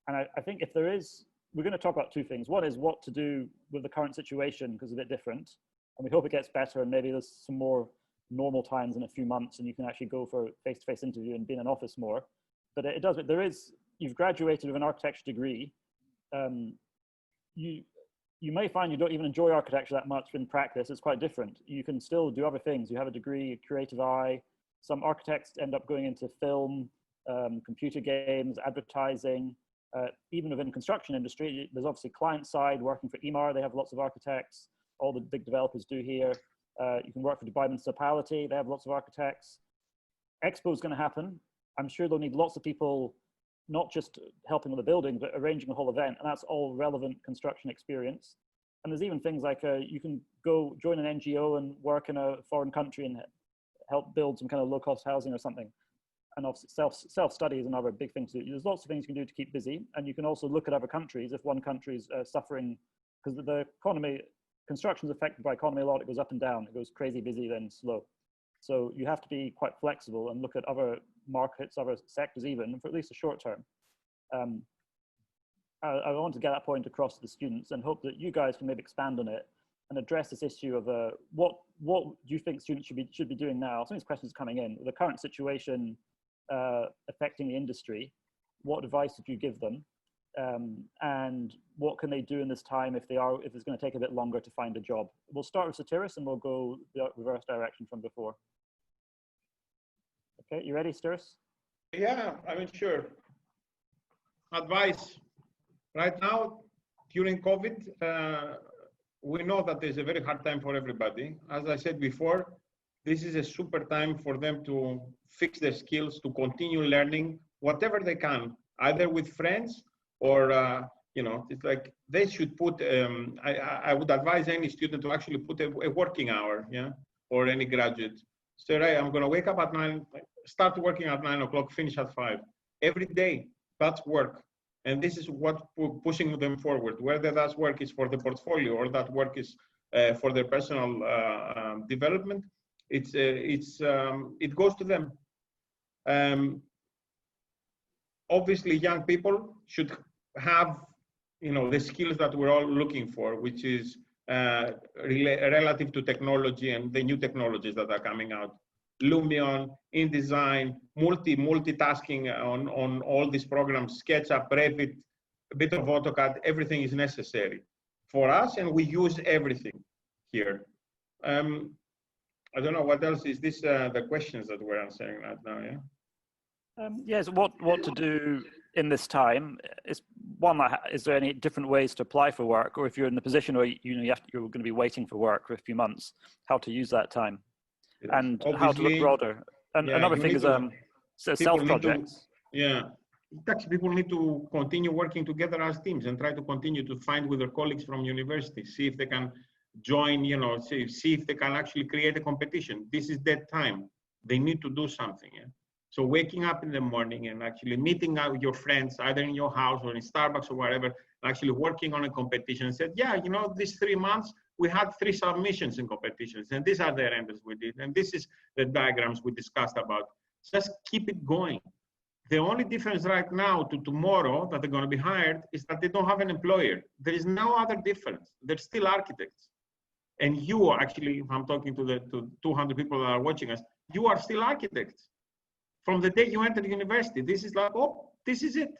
I think if there is, we're going to talk about 2 things. One is what to do with the current situation, because it's a bit different, and we hope it gets better, and maybe there's some more normal times in a few months and you can actually go for a face-to-face interview and be in an office more. But it does, you've graduated with an architecture degree. You may find you don't even enjoy architecture that much in practice. It's quite different. You can still do other things. You have a degree, creative eye. Some architects end up going into film, computer games, advertising. Even within construction industry, there's obviously client side, working for EMAR, they have lots of architects. All the big developers do here. You can work for Dubai Municipality, they have lots of architects. Expo is going to happen. I'm sure they'll need lots of people, not just helping with the building, but arranging the whole event, and that's all relevant construction experience. And there's even things like you can go join an NGO and work in a foreign country and help build some kind of low-cost housing or something. And obviously self-study is another big thing to do. There's lots of things you can do to keep busy, and you can also look at other countries. If one country is suffering, because the economy, construction is affected by economy a lot, it goes up and down, it goes crazy busy, then slow. So you have to be quite flexible and look at other markets, other sectors even, for at least a short term. I want to get that point across to the students and hope that you guys can maybe expand on it and address this issue of what do you think students should be doing now? Some of these questions are coming in. The current situation affecting the industry, what advice did you give them? And what can they do in this time if it's going to take a bit longer to find a job? We'll start with Satiris and we'll go the reverse direction from before. Okay, you ready, Satiris? Yeah, I mean, sure. Advice. Right now, during COVID, we know that there's a very hard time for everybody. As I said before, this is a super time for them to fix their skills, to continue learning whatever they can, either with friends or, you know, it's like they should put, I would advise any student to actually put a working hour, yeah, or any graduate. So, right, I'm going to wake up at 9, start working at 9 o'clock, finish at 5. Every day, that's work. And this is what pushing them forward, whether that work is for the portfolio or that work is for their personal development. It goes to them. Obviously, young people should have, you know, the skills that we're all looking for, which is relative to technology and the new technologies that are coming out. Lumion, InDesign, multitasking on all these programs, SketchUp, Revit, a bit of AutoCAD, everything is necessary for us, and we use everything here. I don't know what else is this, the questions that we're answering right now, yeah? Yes, what to do in this time is one. Is there any different ways to apply for work, or if you're in the position where you're going to be waiting for work for a few months, how to use that time, and obviously, how to look broader. And yeah, another thing is self-projects. Yeah, people need to continue working together as teams and try to continue to find with their colleagues from university, see if they can join, you know, see if they can actually create a competition. This is that time. They need to do something. Yeah? So waking up in the morning and actually meeting out with your friends, either in your house or in Starbucks or whatever, actually working on a competition and said, yeah, you know, these 3 months, we had 3 submissions in competitions, and these are the renders we did, and this is the diagrams we discussed about. Just keep it going. The only difference right now to tomorrow that they're going to be hired is that they don't have an employer. There is no other difference. They're still architects. And you are actually, if I'm talking to 200 people that are watching us, you are still architects. From the day you enter university, this is like, oh, this is it.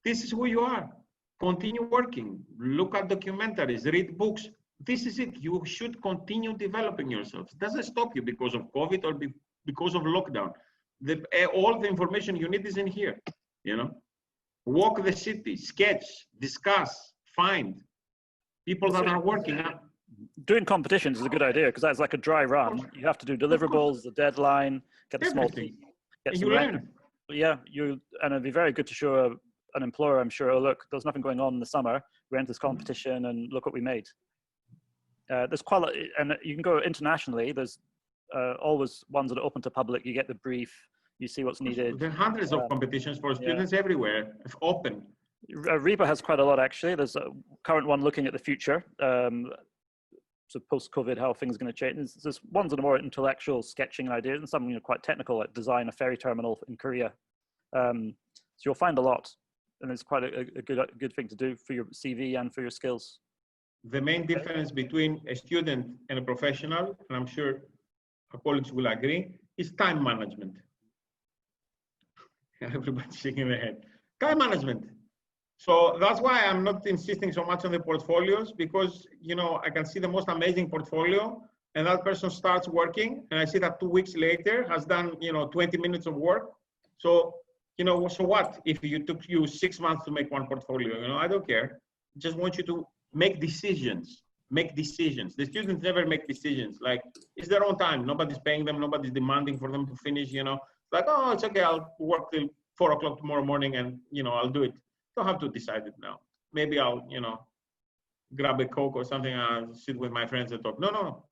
This is who you are. Continue working. Look at documentaries, read books. This is it. You should continue developing yourself. It doesn't stop you because of COVID or because of lockdown. All the information you need is in here, you know. Walk the city, sketch, discuss, find people that are working. Doing competitions is a good idea because that's like a dry run. You have to do deliverables, the deadline, get the small team, get some learn. Yeah, and it'd be very good to show an employer, I'm sure, oh, look, there's nothing going on in the summer. We entered this competition and look what we made. There's quite a lot, and you can go internationally. There's always ones that are open to public. You get the brief, you see what's needed. There are hundreds of competitions for students everywhere, open. RIBA has quite a lot, actually. There's a current one looking at the future. So post-COVID, how things are going to change. There's ones that are more intellectual sketching ideas and some quite technical, like design a ferry terminal in Korea. So you'll find a lot, and it's quite a good thing to do for your CV and for your skills. The main difference between a student and a professional, and I'm sure our colleagues will agree, is time management. Everybody's shaking their head. Time management. So that's why I'm not insisting so much on the portfolios, because, you know, I can see the most amazing portfolio and that person starts working and I see that 2 weeks later has done, you know, 20 minutes of work. So, you know, so what if it took you 6 months to make one portfolio? You know, I don't care. I just want you to make decisions. Make decisions. The students never make decisions. Like, it's their own time. Nobody's paying them. Nobody's demanding for them to finish, you know. Like, oh, it's okay. I'll work till 4 o'clock tomorrow morning and, you know, I'll do it. Don't have to decide it now. Maybe I'll, you know, grab a Coke or something and I'll sit with my friends and talk. No.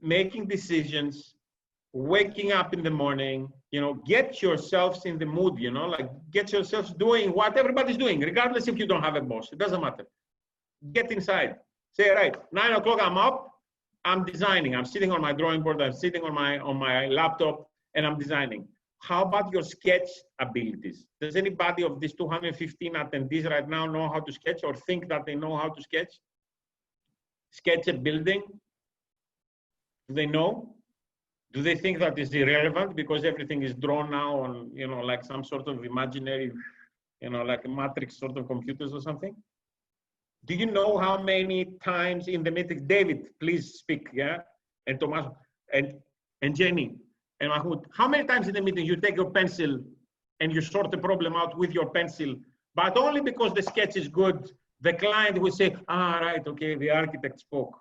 Making decisions, waking up in the morning, you know, get yourselves in the mood, you know, like get yourselves doing what everybody's doing, regardless if you don't have a boss. It doesn't matter. Get inside. Say, right, 9 o'clock, I'm up, I'm designing. I'm sitting on my drawing board, I'm sitting on my laptop and I'm designing. How about your sketch abilities? Does anybody of these 215 attendees right now know how to sketch or think that they know how to sketch? Sketch a building? Do they know? Do they think that is irrelevant because everything is drawn now on, you know, like some sort of imaginary, you know, like a matrix sort of computers or something? Do you know how many times in the meeting, David, please speak, yeah? And Thomas, and Jenny, and Mahmoud, how many times in the meeting you take your pencil and you sort the problem out with your pencil, but only because the sketch is good, the client will say, ah, right, okay, the architect spoke.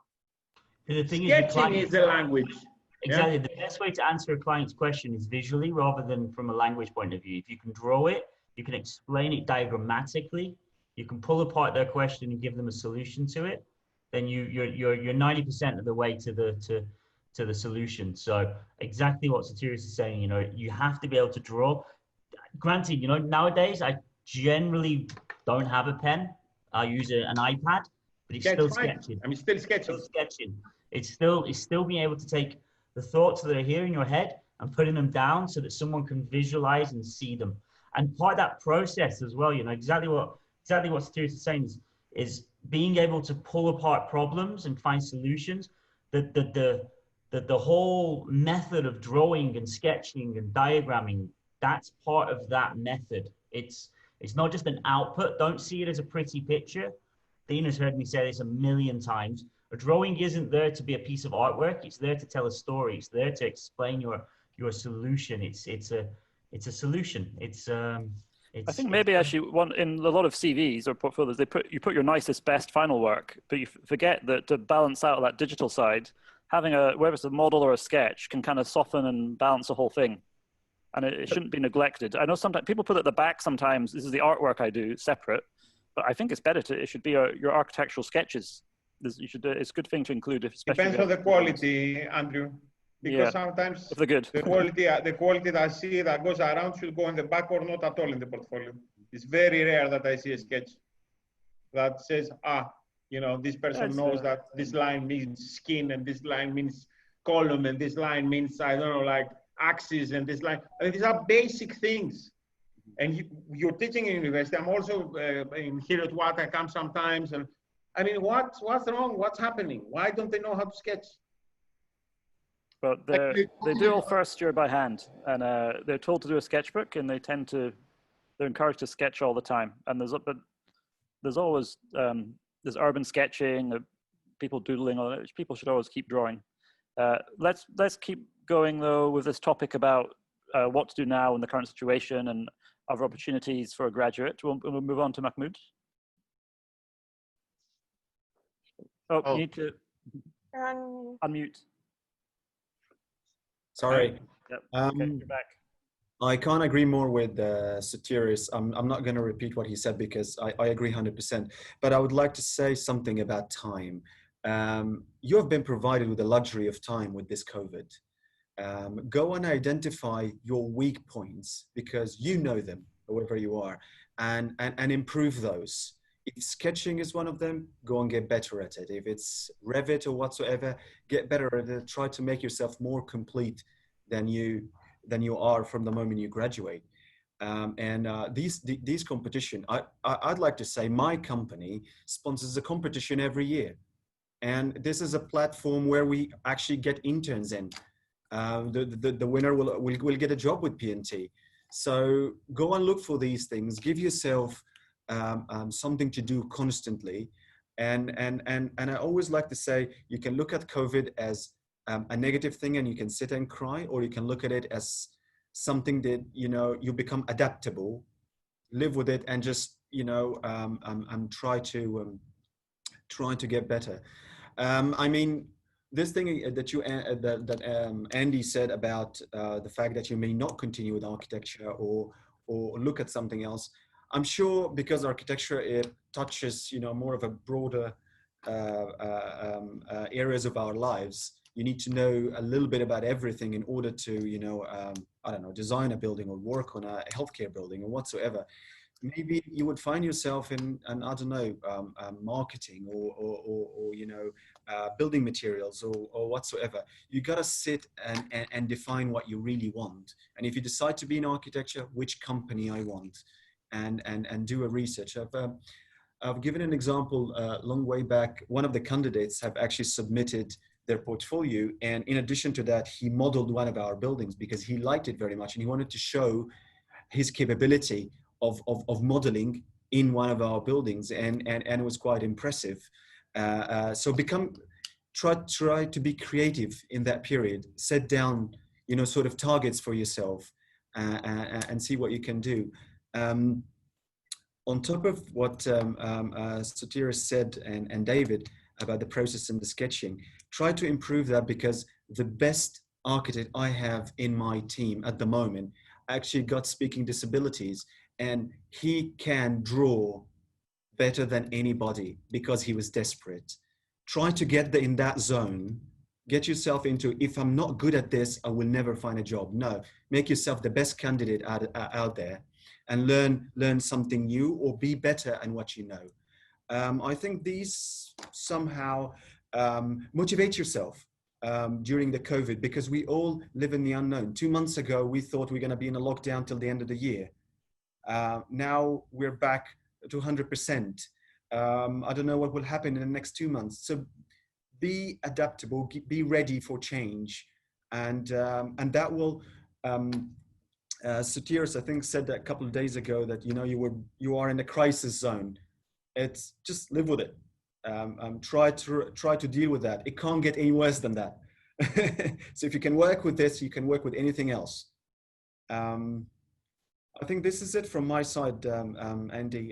The thing Sketching is the language. Exactly. The best way to answer a client's question is visually rather than from a language point of view. If you can draw it, you can explain it diagrammatically, you can pull apart their question and give them a solution to it, then you're 90% of the way to the solution. So exactly what Satiris is saying, you know, you have to be able to draw. Granted, you know, nowadays I generally don't have a pen. I use an iPad, but it's still sketching. I'm still sketching. It's still being able to take the thoughts that are here in your head and putting them down so that someone can visualize and see them. And part of that process as well, you know, exactly what Satiris is saying is being able to pull apart problems and find solutions. The whole method of drawing and sketching and diagramming, that's part of that method. It's not just an output. Don't see it as a pretty picture. Dean has heard me say this a million times. A drawing isn't there to be a piece of artwork. It's there to tell a story. It's there to explain your solution. It's a solution. I think maybe actually in a lot of CVs or portfolios, you put your nicest, best final work, but you forget that to balance out that digital side, having whether it's a model or a sketch can kind of soften and balance the whole thing. And it shouldn't be neglected. I know sometimes people put at the back sometimes, this is the artwork I do separate, but I think it's better it should be your architectural sketches. It's a good thing to include. Especially depends on the quality, Andrew. Because sometimes if they're good. the quality that I see that goes around should go in the back or not at all in the portfolio. It's very rare that I see a sketch that says, you know, this person knows that this line means skin and this line means column and this line means, I don't know, like axis and this line. I mean, these are basic things. And you're teaching in university. I'm also here at WAT. I come sometimes, and I mean, what's wrong? What's happening? Why don't they know how to sketch? But they do all first year by hand, and they're told to do a sketchbook, and they're encouraged to sketch all the time. And there's always there's urban sketching, people doodling. People should always keep drawing. Let's keep going though with this topic about what to do now in the current situation and other opportunities for a graduate. We'll move on to Mahmoud. You need to unmute. Sorry. Yep. Okay, you're back. I can't agree more with Satiris. I'm not going to repeat what he said because I agree 100%. But I would like to say something about time. You have been provided with the luxury of time with this COVID. Go and identify your weak points because you know them, wherever you are, and improve those. If sketching is one of them, go and get better at it. If it's Revit or whatsoever, get better at it. Try to make yourself more complete than you are from the moment you graduate. These competition, I'd like to say my company sponsors a competition every year. And this is a platform where we actually get interns in. The winner will get a job with P&T. So go and look for these things. Give yourself something to do constantly. And I always like to say, you can look at COVID as a negative thing and you can sit and cry, or you can look at it as something that, you know, you become adaptable, live with it, and just, you know, try to get better. I mean, this thing that Andy said about the fact that you may not continue with architecture or look at something else. I'm sure because architecture, it touches, you know, more of a broader areas of our lives. You need to know a little bit about everything in order to, you know, I don't know, design a building or work on a healthcare building or whatsoever. Maybe you would find yourself in, I don't know, marketing or you know, building materials or whatsoever. You got to sit and define what you really want. And if you decide to be in architecture, which company I want, and do a research. I've given an example a long way back. One of the candidates have actually submitted their portfolio. And in addition to that, he modeled one of our buildings because he liked it very much. And he wanted to show his capability of modeling in one of our buildings. And it was quite impressive. So try to be creative in that period. Set down, you know, sort of targets for yourself and see what you can do. On top of what Satiris said and David about the process and the sketching, try to improve that because the best architect I have in my team at the moment actually got speaking disabilities, and he can draw better than anybody because he was desperate. Try to get in that zone. Get yourself into, if I'm not good at this, I will never find a job. No, make yourself the best candidate out there and learn something new or be better at what you know. I think these somehow motivate yourself during the COVID, because we all live in the unknown. 2 months ago, we thought we're going to be in a lockdown till the end of the year. Now we're back to 100%. I don't know what will happen in the next 2 months. So be adaptable, be ready for change. And that will, Satiris, I think, said that a couple of days ago that, you know, you are in a crisis zone. It's just live with it. Try to deal with that. It can't get any worse than that. So if you can work with this, you can work with anything else. I think this is it from my side, Andy.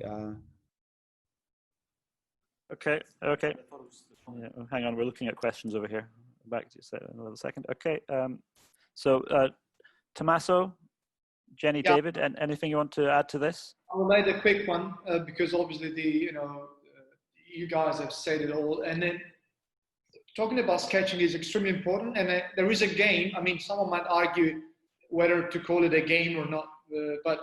Okay. Yeah, hang on, we're looking at questions over here. Back to you in a second. Okay. So Tommaso, Jenny, yeah. David, and anything you want to add to this? I will add a quick one because obviously you guys have said it all. And then talking about sketching is extremely important. And there is a game. I mean, someone might argue whether to call it a game or not, but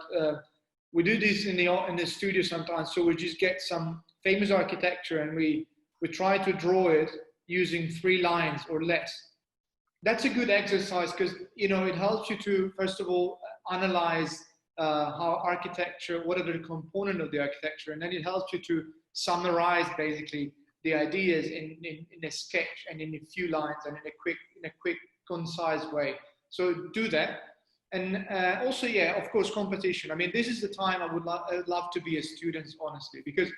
we do this in the studio sometimes. So we just get some famous architecture and we try to draw it using 3 lines or less. That's a good exercise because, you know, it helps you to, first of all, analyze how architecture, what are the components of the architecture, and then it helps you to summarize basically the ideas in a sketch and in a few lines and in a quick, concise way. So do that. And also, yeah, of course, competition. I mean, this is the time I would love to be a student, honestly, because,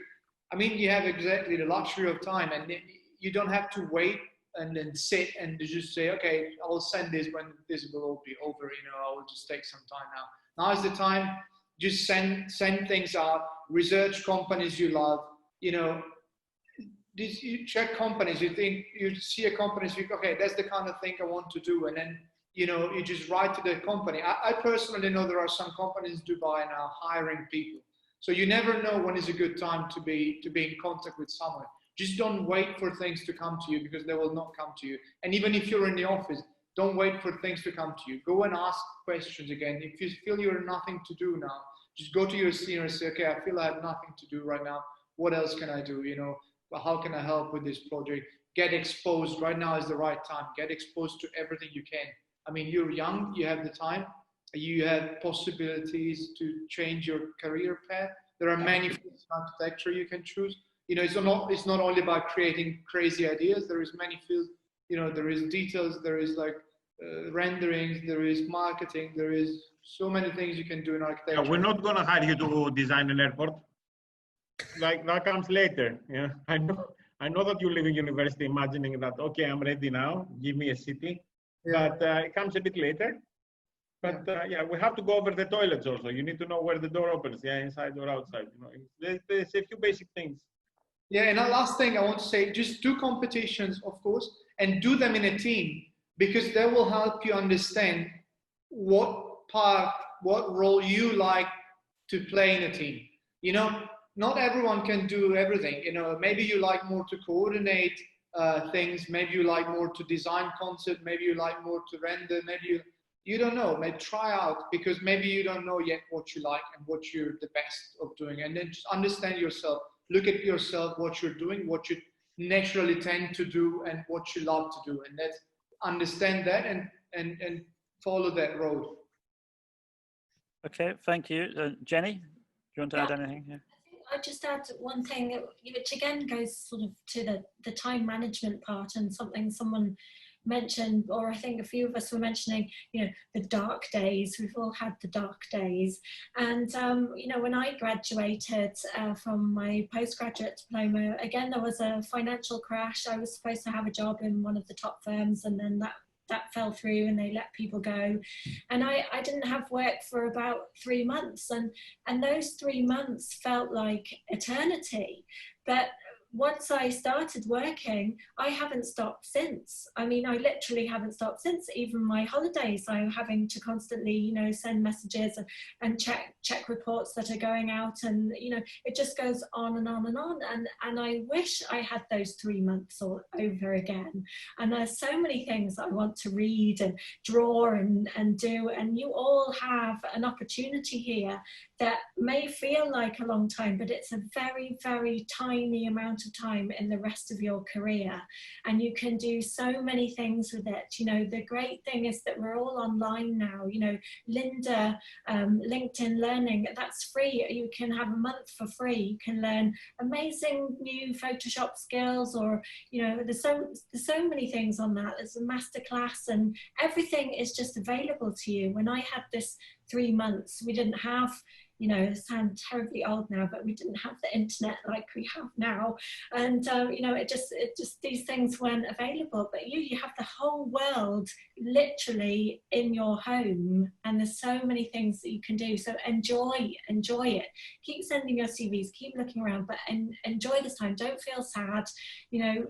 I mean, you have exactly the luxury of time, and you don't have to wait and then sit and just say, okay, I'll send this when this will all be over, you know, I will just take some time now. Now is the time, just send things out, research companies you love, you know, you check companies, you see a company, you think, okay, that's the kind of thing I want to do, and then, you know, you just write to the company. I personally know there are some companies in Dubai now hiring people. So you never know when is a good time to be in contact with someone. Just don't wait for things to come to you, because they will not come to you. And even if you're in the office, don't wait for things to come to you. Go and ask questions again. If you feel you have nothing to do now, just go to your senior and say, okay, I feel I have nothing to do right now. What else can I do? You know, how can I help with this project? Get exposed. Right now is the right time. Get exposed to everything you can. I mean, you're young, you have the time, you have possibilities to change your career path. There are many fields in architecture you can choose. You know, it's not only about creating crazy ideas. There is many fields, you know, there is details, there is like renderings, there is marketing, there is so many things you can do in architecture. Yeah, we're not going to hire you to design an airport. Like, that comes later. Yeah, I know that you live in university imagining that, okay, I'm ready now, give me a city. Yeah. But it comes a bit later. But yeah, we have to go over the toilets also. You need to know where the door opens, yeah, inside or outside. You know, there's a few basic things. Yeah, and the last thing I want to say, just do competitions, of course, and do them in a team, because they will help you understand what role you like to play in a team. You know, not everyone can do everything. You know, maybe you like more to coordinate things, maybe you like more to design concept, maybe you like more to render, maybe you don't know, maybe try out, because maybe you don't know yet what you like and what you're the best of doing. And then just understand yourself, look at yourself, what you're doing, what you naturally tend to do, and what you love to do. And that's, understand that and follow that road. Okay, thank you. Jenny, do you want to add anything here? I'd just add one thing, which again goes sort of to the time management part, and something someone mentioned, or I think a few of us were mentioning, you know, the dark days. We've all had the dark days. And, you know, when I graduated from my postgraduate diploma, again, there was a financial crash. I was supposed to have a job in one of the top firms, and then that fell through and they let people go. And I didn't have work for about 3 months. And those 3 months felt like eternity. But once I started working, I haven't stopped since. I mean, I literally haven't stopped since. Even my holidays, I'm having to constantly, you know, send messages and check reports that are going out, and you know, it just goes on and on and on. And I wish I had those 3 months all over again. And there's so many things I want to read and draw and do. And you all have an opportunity here that may feel like a long time, but it's a very, very tiny amount of time in the rest of your career. And you can do so many things with it. You know, the great thing is that we're all online now. You know, Linda, LinkedIn Learning, that's free. You can have a month for free. You can learn amazing new Photoshop skills, or, you know, there's so many things on that. There's a masterclass, and everything is just available to you. When I had this 3 months, we didn't have, you know, I sound terribly old now, but we didn't have the internet like we have now. And, you know, it just, these things weren't available, but you have the whole world literally in your home, and there's so many things that you can do. So enjoy it. Keep sending your CVs, keep looking around, but enjoy this time. Don't feel sad, you know,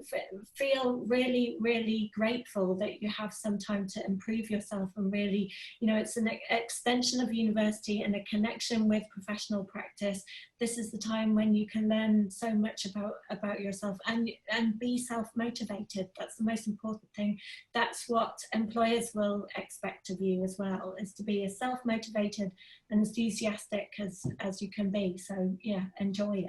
feel really, really grateful that you have some time to improve yourself. And really, you know, it's an extension of university and a connection with professional practice. This is the time when you can learn so much about yourself and be self-motivated. That's the most important thing. That's what employers will expect of you as well, is to be as self-motivated and enthusiastic as you can be. So yeah, enjoy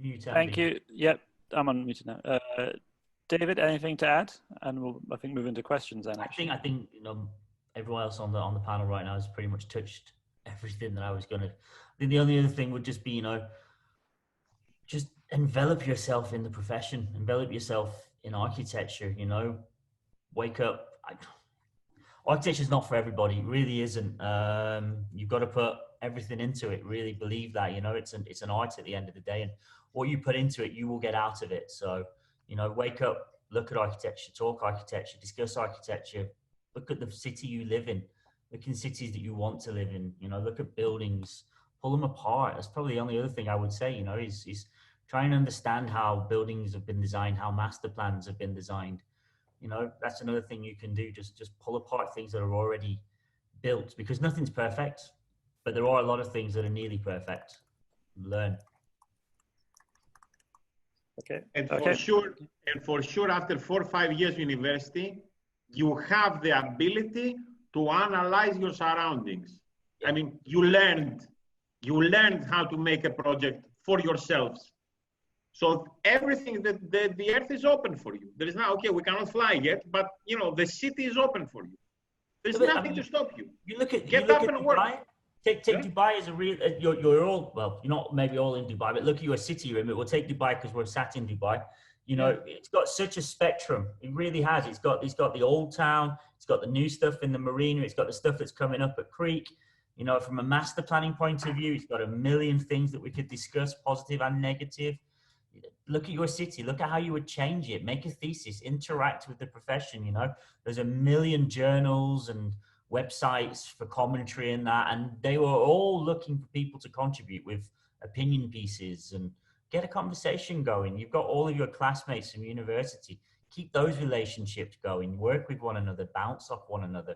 it. Thank you. Yep, I'm on mute now. David, anything to add? And we'll, I think, move into questions then. Actually. I think you know, everyone else on the panel right now has pretty much touched everything that I was gonna. I think the only other thing would just be, you know, just envelop yourself in the profession, envelop yourself in architecture. You know, wake up. Architecture is not for everybody. It really isn't. You've got to put everything into it. Really believe that. You know, it's an art at the end of the day, and what you put into it, you will get out of it. So, you know, wake up, look at architecture, talk architecture, discuss architecture. Look at the city you live in. Look in cities that you want to live in. You know, look at buildings, pull them apart. That's probably the only other thing I would say, you know, is try and understand how buildings have been designed, how master plans have been designed. You know, that's another thing you can do. Just pull apart things that are already built, because nothing's perfect, but there are a lot of things that are nearly perfect. Learn. Okay. And for sure, after 4 or 5 years university, you have the ability to analyze your surroundings. I mean, you learned how to make a project for yourselves. So everything that the earth is open for you. There is not, okay, we cannot fly yet, but you know, the city is open for you. There's nothing to stop you. You look at Get up and Dubai. work. Take Dubai as a real. You're all, well, you're not maybe all in Dubai, but look at your city room. We'll take Dubai because we're sat in Dubai. You know, it's got such a spectrum. It really has. It's got the old town. It's got the new stuff in the marina. It's got the stuff that's coming up at Creek. You know, from a master planning point of view, it's got a million things that we could discuss, positive and negative. Look at your city. Look at how you would change it. Make a thesis. Interact with the profession. You know, there's a million journals and websites for commentary and that, and they were all looking for people to contribute with opinion pieces and get a conversation going. You've got all of your classmates from university. Keep those relationships going. Work with one another. Bounce off one another.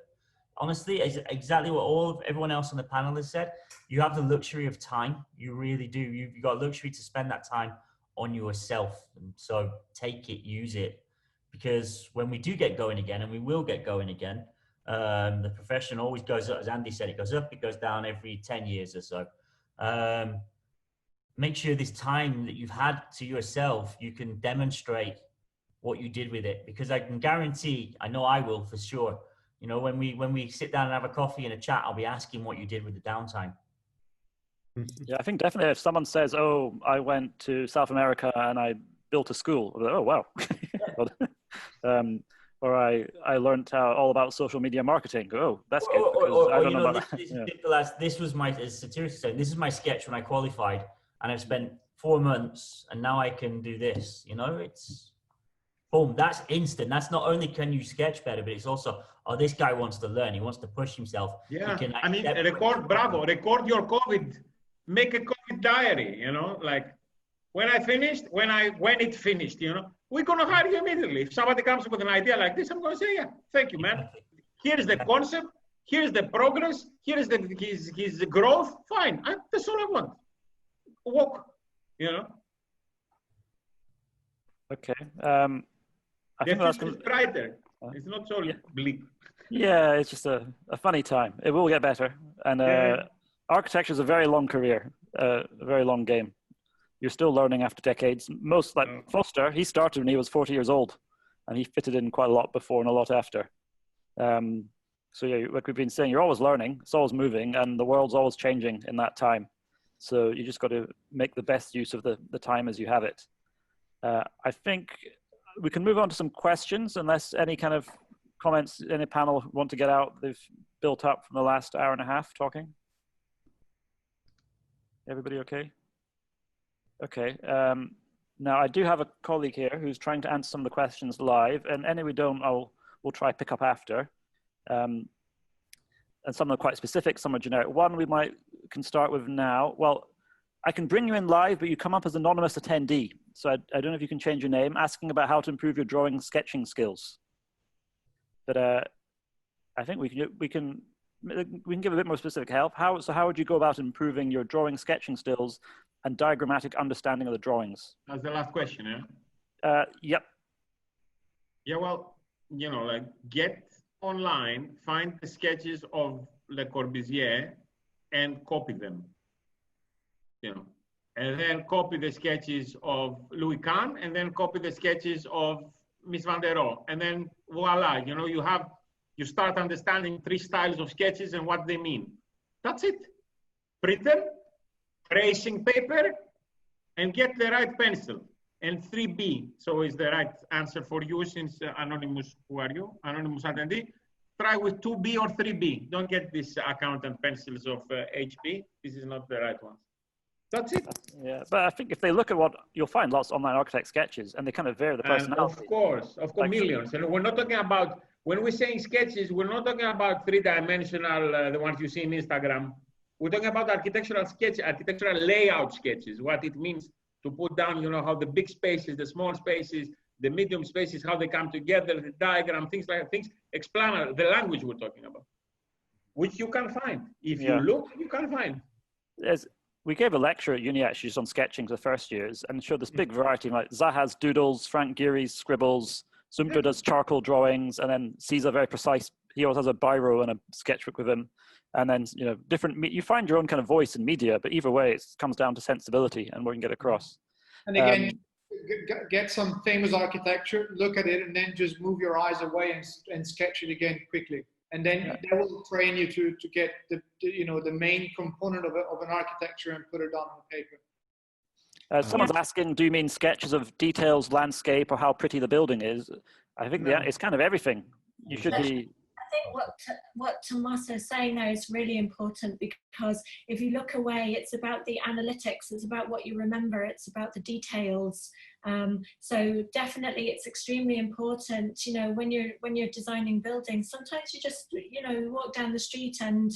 Honestly, exactly what everyone else on the panel has said. You have the luxury of time. You really do. You've got luxury to spend that time on yourself. And so take it, use it. Because when we do get going again, and we will get going again, the profession always goes up. As Andy said, it goes up, it goes down every 10 years or so. Make sure this time that you've had to yourself, you can demonstrate what you did with it. Because I can guarantee, I know I will for sure, you know, when we sit down and have a coffee and a chat, I'll be asking what you ddid with the downtime. Yeah, I think definitely if someone says, oh, I went to South America and I built a school, I'll be like, oh, wow. Or I learned all about social media marketing. Oh, that's good. I don't know about that. Simple as this was my, as Satiris said, this is my sketch when I qualified, and I've spent 4 months, and now I can do this. You know, it's boom. That's instant. That's not only can you sketch better, but it's also, oh, this guy wants to learn. He wants to push himself. Yeah, I mean, record your COVID make a COVID diary, you know, like when I finished, when it finished, you know, we're going to hire you immediately. If somebody comes with an idea like this, I'm going to say, yeah, thank you, man. Here's the concept. Here's the progress. Here's his growth. Fine. That's all I want. Walk, you know. Okay. I think that's brighter. It's not so bleak. Yeah, it's just a funny time. It will get better. And architecture is a very long career, a very long game. You're still learning after decades. Most, like Foster, he started when he was 40 years old, and he fitted in quite a lot before and a lot after. So yeah, like we've been saying, you're always learning, it's always moving, and the world's always changing in that time. So you just got to make the best use of the time as you have it. I think we can move on to some questions, unless any kind of comments any panel want to get out they've built up from the last hour and a half talking. Everybody okay? Okay. Now I do have a colleague here who's trying to answer some of the questions live, and any we don't, we'll try pick up after. And some are quite specific, some are generic. One we can start with now. Well, I can bring you in live, but you come up as anonymous attendee. So I don't know if you can change your name, asking about how to improve your drawing sketching skills. But I think we can give a bit more specific help. How would you go about improving your drawing sketching skills and diagrammatic understanding of the drawings? That's the last question, yeah? Yep. Yeah, well, you know, like get online, find the sketches of Le Corbusier and copy them, you know, and then copy the sketches of Louis Kahn, and then copy the sketches of Miss Van der Rohe, and then voila, you know, you start understanding 3 styles of sketches and what they mean. That's it. Print them, tracing paper, and get the right pencil. And 3B, so is the right answer for you, since anonymous, who are you? Anonymous attendee. Try with 2B or 3B. Don't get these accountant pencils of HP. This is not the right one. That's it. Yeah, but I think if they look at what you'll find, lots of online architect sketches, and they kind of vary the personality. Of course, like, millions. And we're not talking about, when we're saying sketches, we're not talking about 3-dimensional, the ones you see in Instagram. We're talking about architectural sketch, architectural layout sketches, what it means to put down, you know, how the big spaces, the small spaces, the medium spaces, how they come together, the diagram, things like things, explanatory, the language we're talking about, which you can find. If you look, you can find. We gave a lecture at uni actually just on sketching for the first years and showed this big variety, like Zaha's doodles, Frank Geary's scribbles, Zumto does charcoal drawings, and then Caesar very precise. He always has a biro and a sketchbook with him. And then, you know, you find your own kind of voice in media, but either way, it comes down to sensibility and what you can get across. And again, get some famous architecture, look at it, and then just move your eyes away and sketch it again quickly. And then they will train you to get the main component of an architecture and put it down on paper. Someone's asking, do you mean sketches of details, landscape, or how pretty the building is? I think it's kind of everything. You should be. I think what Tommaso's saying there is really important, because if you look away, it's about the analytics, it's about what you remember, it's about the details. So definitely it's extremely important, you know, when you're designing buildings, sometimes you just, you know, walk down the street and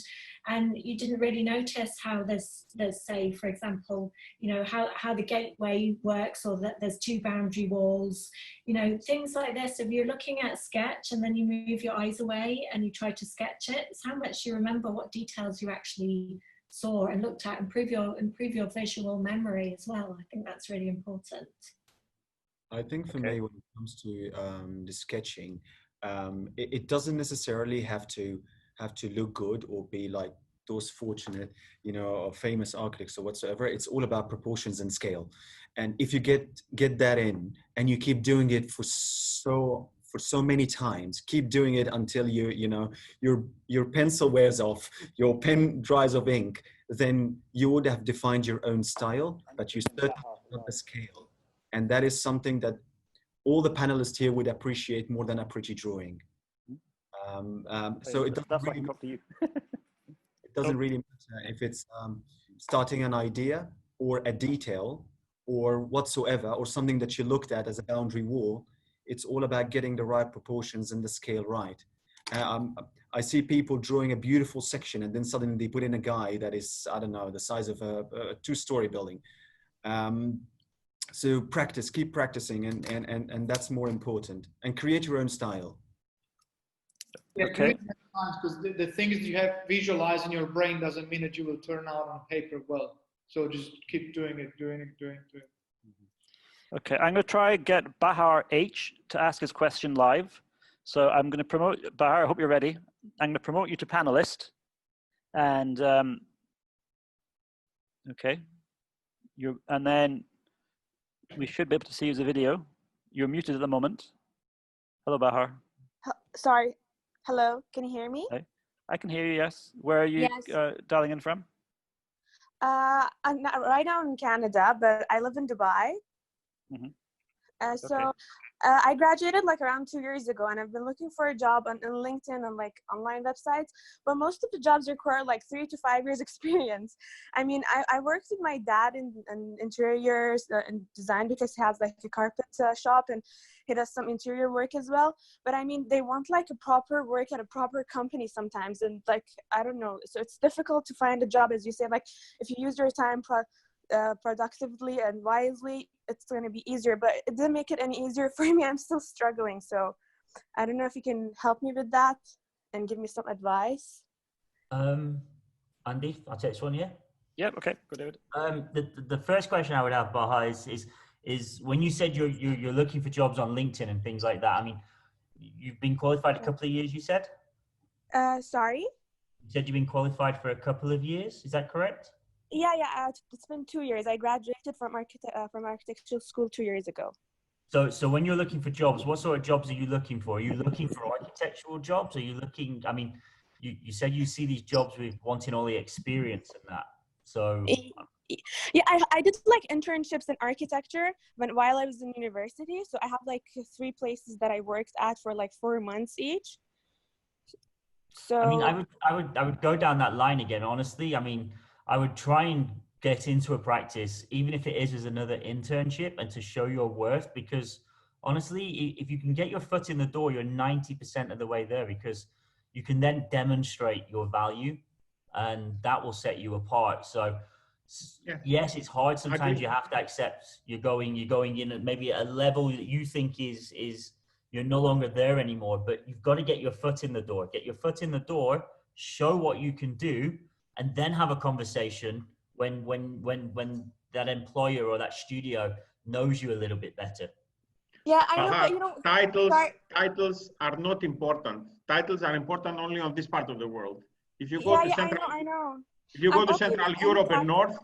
you didn't really notice how there's say, for example, you know, how the gateway works, or that there's 2 boundary walls, you know, things like this. If you're looking at a sketch and then you move your eyes away and you try to sketch it, it's how much you remember what details you actually saw and looked at. Improve your visual memory as well. I think that's really important. I think for me, when it comes to the sketching, it doesn't necessarily have to look good or be like those fortunate, you know, or famous architects or whatsoever. It's all about proportions and scale. And if you get that in and you keep doing it for so many times, keep doing it until your pencil wears off, your pen dries of ink, then you would have defined your own style, but you certainly have the scale. And that is something that all the panelists here would appreciate more than a pretty drawing. So it doesn't really matter if it's starting an idea or a detail or whatsoever, or something that you looked at as a boundary wall. It's all about getting the right proportions and the scale right. I see people drawing a beautiful section and then suddenly they put in a guy that is, I don't know, the size of a two-story building. So practice, keep practicing, and that's more important. And create your own style. Yeah, Okay. because the things you have visualized in your brain doesn't mean that you will turn out on paper well. So just keep doing it. Okay, I'm going to try get Bahar H to ask his question live. So I'm going to promote, Bahar, I hope you're ready. I'm going to promote you to panelist. And, okay. And then we should be able to see the video. You're muted at the moment. Hello, Bahar. Sorry. Hello, can you hear me? Hi. I can hear you, yes. Where are you dialing in from? I'm not, right now in Canada, but I live in Dubai. So I graduated like around 2 years ago, and I've been looking for a job on LinkedIn and like online websites, but most of the jobs require like 3 to 5 years experience. I mean, I worked with my dad in interiors and design because he has like a carpet shop and he does some interior work as well. But I mean, they want like a proper work at a proper company sometimes, and like, I don't know. So it's difficult to find a job, as you say, like if you use your time productively and wisely, it's going to be easier, but it didn't make it any easier for me. I'm still struggling. So I don't know if you can help me with that and give me some advice. Andy, I'll take this one, yeah? Yeah, okay, go David. The first question I would have, Baha, is when you said you're looking for jobs on LinkedIn and things like that, I mean, you've been qualified a couple of years, you said? Sorry? You said you've been qualified for a couple of years, is that correct? Yeah, it's been 2 years. I graduated from architectural school 2 years ago. So when you're looking for jobs, what sort of jobs are you looking for? Are you looking for architectural jobs? Are you looking, I mean, you said you see these jobs with wanting all the experience and that. So yeah, I did like internships in architecture while I was in university. So I have like 3 places that I worked at for like 4 months each. So I mean, I would go down that line again, honestly. I mean, I would try and get into a practice, even if it is as another internship, and to show your worth, because honestly, if you can get your foot in the door, you're 90% of the way there, because you can then demonstrate your value and that will set you apart. So yes, it's hard. Sometimes you have to accept you're going in at maybe a level that you think is you're no longer there anymore, but you've got to get your foot in the door, show what you can do, and then have a conversation when that employer or that studio knows you a little bit better. Yeah, I know, but you know, titles are not important. Titles are important only on this part of the world. If you go to Central, I know. If you go to Central Europe and North,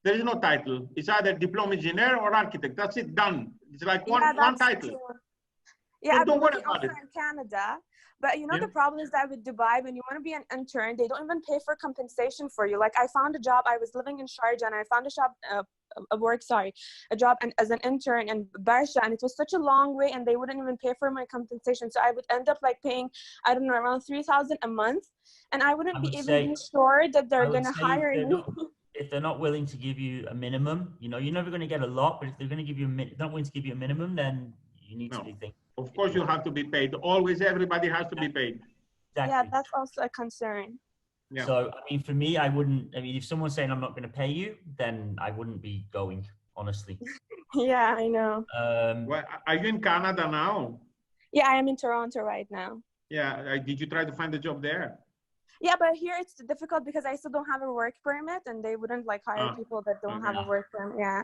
there is no title. It's either diploma engineer or architect. That's it, done. It's like one title. True. Yeah, so I've been don't worry looking about also it. in Canada. But you know, the problem is that with Dubai, when you want to be an intern, they don't even pay for compensation for you. Like I found a job, I was living in Sharjah, and I found a job as an intern in Barsha, and it was such a long way, and they wouldn't even pay for my compensation. So I would end up like paying, I don't know, around 3,000 a month, and I wouldn't be sure that they're going to hire me. If they're not willing to give you a minimum, you know, you're never going to get a lot, but if they're going to give you not willing to give you a minimum, then you need to be thinking. Of course, you have to be paid. Always, everybody has to be paid. Exactly. Yeah, that's also a concern. Yeah. So, I mean, for me, I wouldn't, I mean, if someone's saying I'm not going to pay you, then I wouldn't be going, honestly. Yeah, I know. Well, are you in Canada now? Yeah, I am in Toronto right now. Yeah. Did you try to find a job there? Yeah, but here it's difficult because I still don't have a work permit, and they wouldn't like hire people that don't have a work permit. Yeah.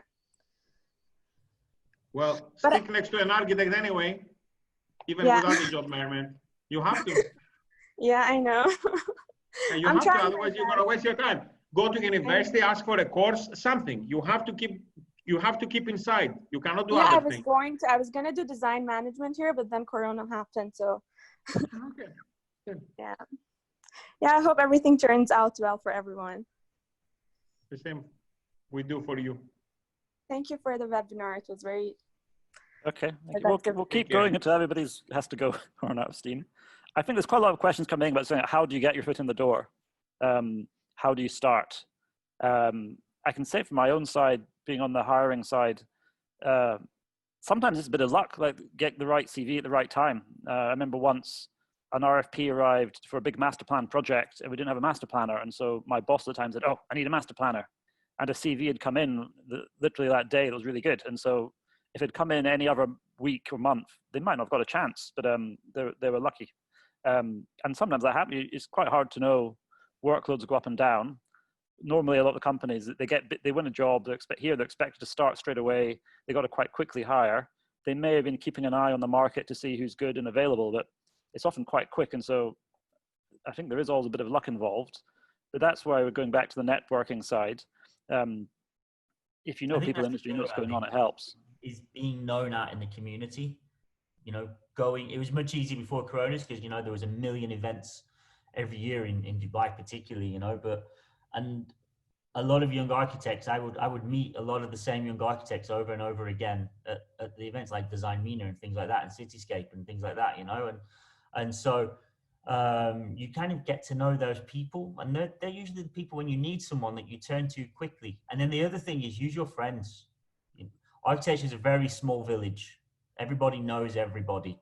Well, stick next to an architect anyway, even without a job permit. You have to. Yeah, I know. And you have to, otherwise you're gonna waste your time. Go to university, ask for a course, something. You have to keep inside. You cannot do other things. I was gonna do design management here, but then Corona happened, so. Okay. Good. Yeah. Yeah, I hope everything turns out well for everyone. The same we do for you. Thank you for the webinar. It was very. Okay, we'll keep going until everybody has to go or run out of steam. I think there's quite a lot of questions coming about saying, how do you get your foot in the door? How do you start? I can say from my own side, being on the hiring side, sometimes it's a bit of luck, like get the right CV at the right time. I remember once an RFP arrived for a big master plan project and we didn't have a master planner. And so my boss at the time said, oh, I need a master planner. And a CV had come in literally that day. It was really good. And so if it had come in any other week or month, they might not have got a chance, but they were lucky. And sometimes that happens. It's quite hard to know. Workloads go up and down. Normally, a lot of the companies, they win a job, they're expected to start straight away. They got to quite quickly hire. They may have been keeping an eye on the market to see who's good and available, but it's often quite quick. And so I think there is always a bit of luck involved, but that's why we're going back to the networking side. If you know people in the industry, you know what's going on, it helps. Is being known out in the community, you know, it was much easier before Coronas because, you know, there was 1 million events every year in Dubai particularly, you know, and a lot of young architects, I would meet a lot of the same young architects over and over again at the events like Design Mina and things like that, and Cityscape and things like that, you know, and so you kind of get to know those people, and they're usually the people when you need someone that you turn to quickly. And then the other thing is use your friends. Architecture is a very small village. Everybody knows everybody.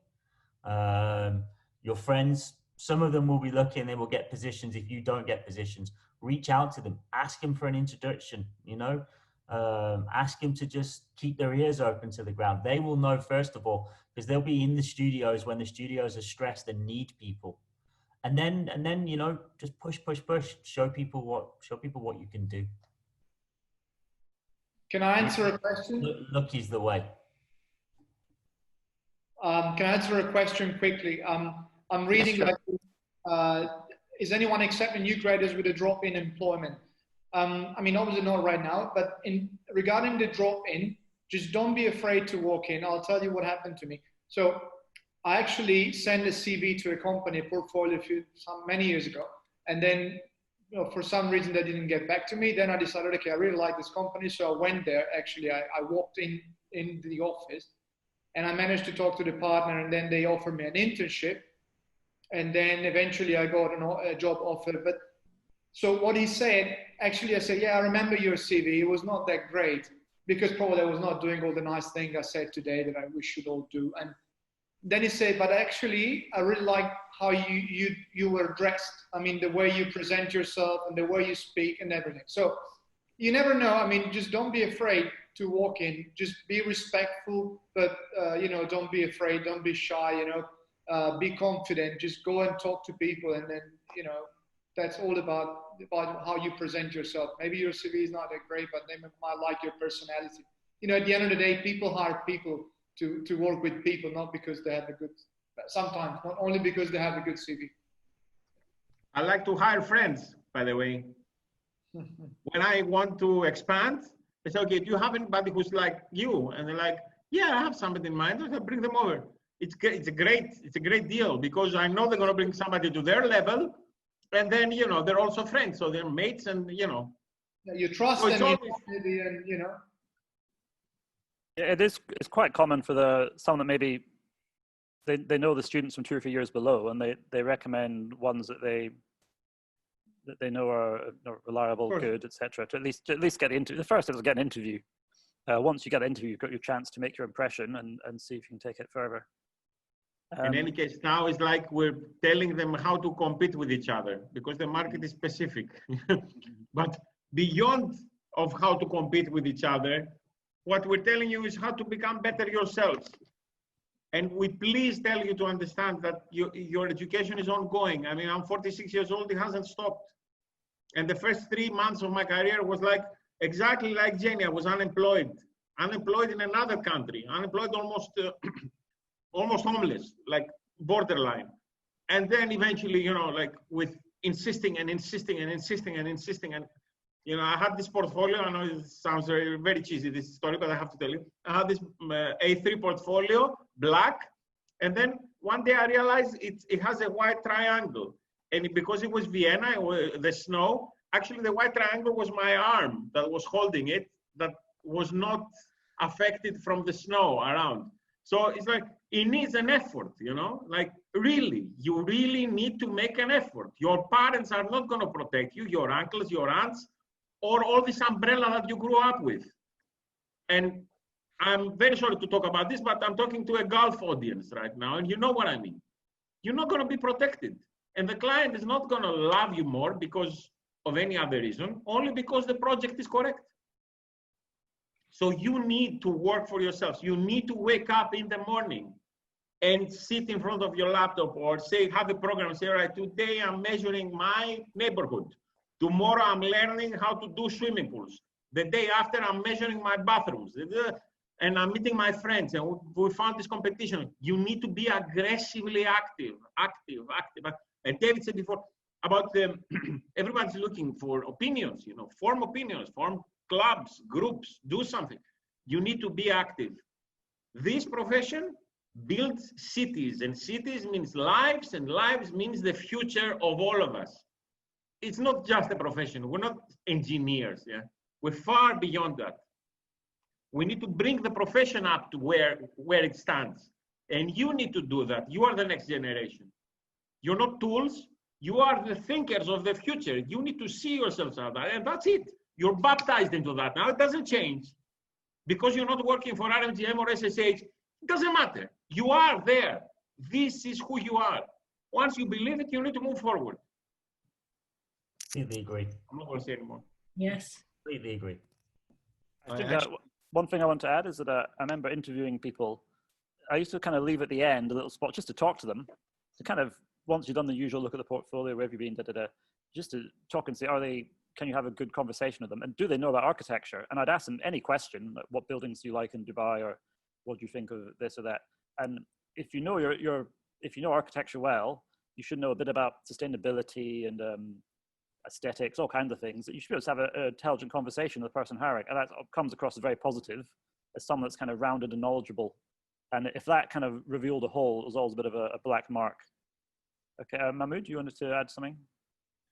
Your friends, some of them will be lucky and they will get positions. If you don't get positions, reach out to them, ask them for an introduction, you know, ask them to just keep their ears open to the ground. They will know first of all, because they'll be in the studios when the studios are stressed and need people. And then, you know, just push, show people what you can do. Can I answer a question? Luck is the way. Can I answer a question quickly? I'm reading, yes, sure. like, is anyone accepting new graduates with a drop in employment? I mean, obviously not right now, but regarding the drop in, just don't be afraid to walk in. I'll tell you what happened to me. So I actually sent a CV to a company, a portfolio many years ago. And then, you know, for some reason they didn't get back to me. Then I decided, okay, I really like this company. So I went there. Actually, I walked in the office and I managed to talk to the partner, and then they offered me an internship. And then eventually I got a job offer. But so what he said, actually I said, yeah, I remember your CV. It was not that great because probably I was not doing all the nice things I said today that we should all do. And then he said, but actually I really like how you were dressed. I mean, the way you present yourself and the way you speak and everything. So you never know. I mean, just don't be afraid to walk in. Just be respectful, but you know, don't be afraid. Don't be shy. You know, be confident. Just go and talk to people, and then, you know, that's all about how you present yourself. Maybe your CV is not that great, but they might like your personality. You know, at the end of the day, people hire people to work with people, not because they have a good. Sometimes not only because they have a good CV. I like to hire friends, by the way. When I want to expand, I say, okay, do you have anybody who's like you? And they're like, yeah, I have somebody in mind. I bring them over. It's a great deal because I know they're going to bring somebody to their level, and then, you know, they're also friends, so they're mates, and, you know, yeah, you trust them, and, you know. Yeah, it's quite common for some that maybe they know the students from 2 or 3 years below, and they recommend ones that they know are reliable, good, etc. To at least get into the first step is get an interview. Once you get an interview, you've got your chance to make your impression and see if you can take it further. In any case, now it's like we're telling them how to compete with each other because the market is specific. But beyond of how to compete with each other, what we're telling you is how to become better yourselves. And we please tell you to understand that your education is ongoing. I mean, I'm 46 years old, it hasn't stopped. And the first 3 months of my career was like, exactly like Jenny, I was unemployed in another country, unemployed almost, almost homeless, like borderline. And then eventually, you know, like with insisting, and, you know, I had this portfolio. I know it sounds very, very cheesy, this story, but I have to tell you. I had this A3 portfolio, black. And then one day I realized it has a white triangle. And because it was Vienna, the snow, actually the white triangle was my arm that was holding it, that was not affected from the snow around. So it's like, it needs an effort, you know, like really, you really need to make an effort. Your parents are not going to protect you, your uncles, your aunts, or all this umbrella that you grew up with. And I'm very sorry to talk about this, but I'm talking to a Gulf audience right now, and you know what I mean. you're not going to be protected. And the client is not going to love you more because of any other reason, only because the project is correct. So you need to work for yourselves. You need to wake up in the morning and sit in front of your laptop or say, have a program, say, all right, today I'm measuring my neighborhood. Tomorrow I'm learning how to do swimming pools. The day after I'm measuring my bathrooms. And I'm meeting my friends and we found this competition. You need to be aggressively active. And David said before about everybody's looking for opinions, you know, form opinions, form clubs, groups, do something. You need to be active. This profession builds cities, and cities means lives, and lives means the future of all of us. It's not just a profession. We're not engineers. Yeah, we're far beyond that. We need to bring the profession up to where it stands. And you need to do that. You are the next generation. You're not tools. You are the thinkers of the future. You need to see yourselves out there. And that's it. You're baptized into that. Now it doesn't change. Because you're not working for RMJM or SSH, it doesn't matter. You are there. This is who you are. Once you believe it, you need to move forward. Completely agree. I'm not going to say anymore. Yes. Completely agree. I think one thing I want to add is that I remember interviewing people. I used to kind of leave at the end a little spot just to talk to them. To kind of, once you've done the usual look at the portfolio, where have you been, just to talk and say, can you have a good conversation with them? And do they know about architecture? And I'd ask them any question, like what buildings do you like in Dubai, or what do you think of this or that? And if you know if you know architecture well, you should know a bit about sustainability and aesthetics, all kinds of things. That you should be able to have an intelligent conversation with the person hiring, and that comes across as very positive, as someone that's kind of rounded and knowledgeable. And if that kind of revealed a hole, it was always a bit of a black mark. Okay, Mahmoud, you wanted to add something?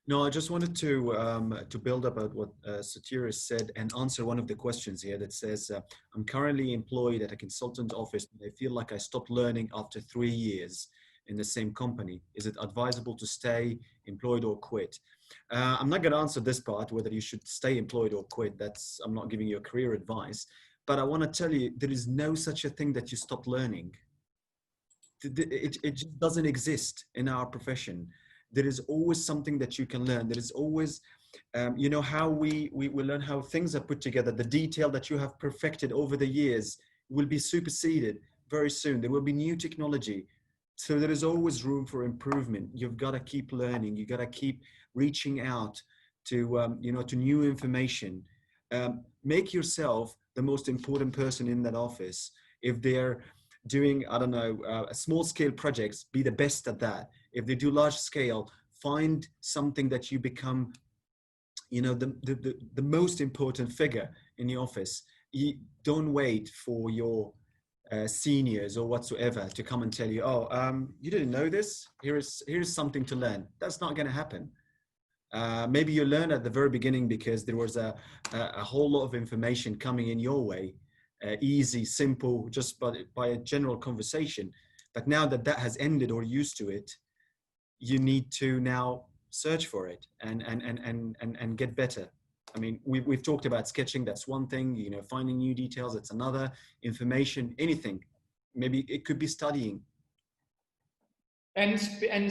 No, I just wanted to build up on what Satiris said and answer one of the questions here that says, I'm currently employed at a consultant office, and I feel like I stopped learning after 3 years in the same company. Is it advisable to stay employed or quit? I'm not going to answer this part, whether you should stay employed or quit. I'm not giving you a career advice, but I want to tell you, there is no such a thing that you stop learning. It just doesn't exist in our profession. There is always something that you can learn. There is always, you know, how we learn how things are put together. The detail that you have perfected over the years will be superseded very soon. There will be new technology. So there is always room for improvement. You've got to keep learning. You got to keep reaching out to, you know, to new information. Make yourself the most important person in that office. If they're doing, I don't know, small scale projects, be the best at that. If they do large scale, find something that you become, you know, the most important figure in the office. You don't wait for your seniors or whatsoever to come and tell you, you didn't know this? Here's something to learn. That's not going to happen. Maybe you learn at the very beginning because there was a whole lot of information coming in your way, easy, simple, just by a general conversation. But now that has ended or used to it, you need to now search for it and get better. I mean, we've talked about sketching. That's one thing, you know, finding new details. That's another. Information, anything. Maybe it could be studying. And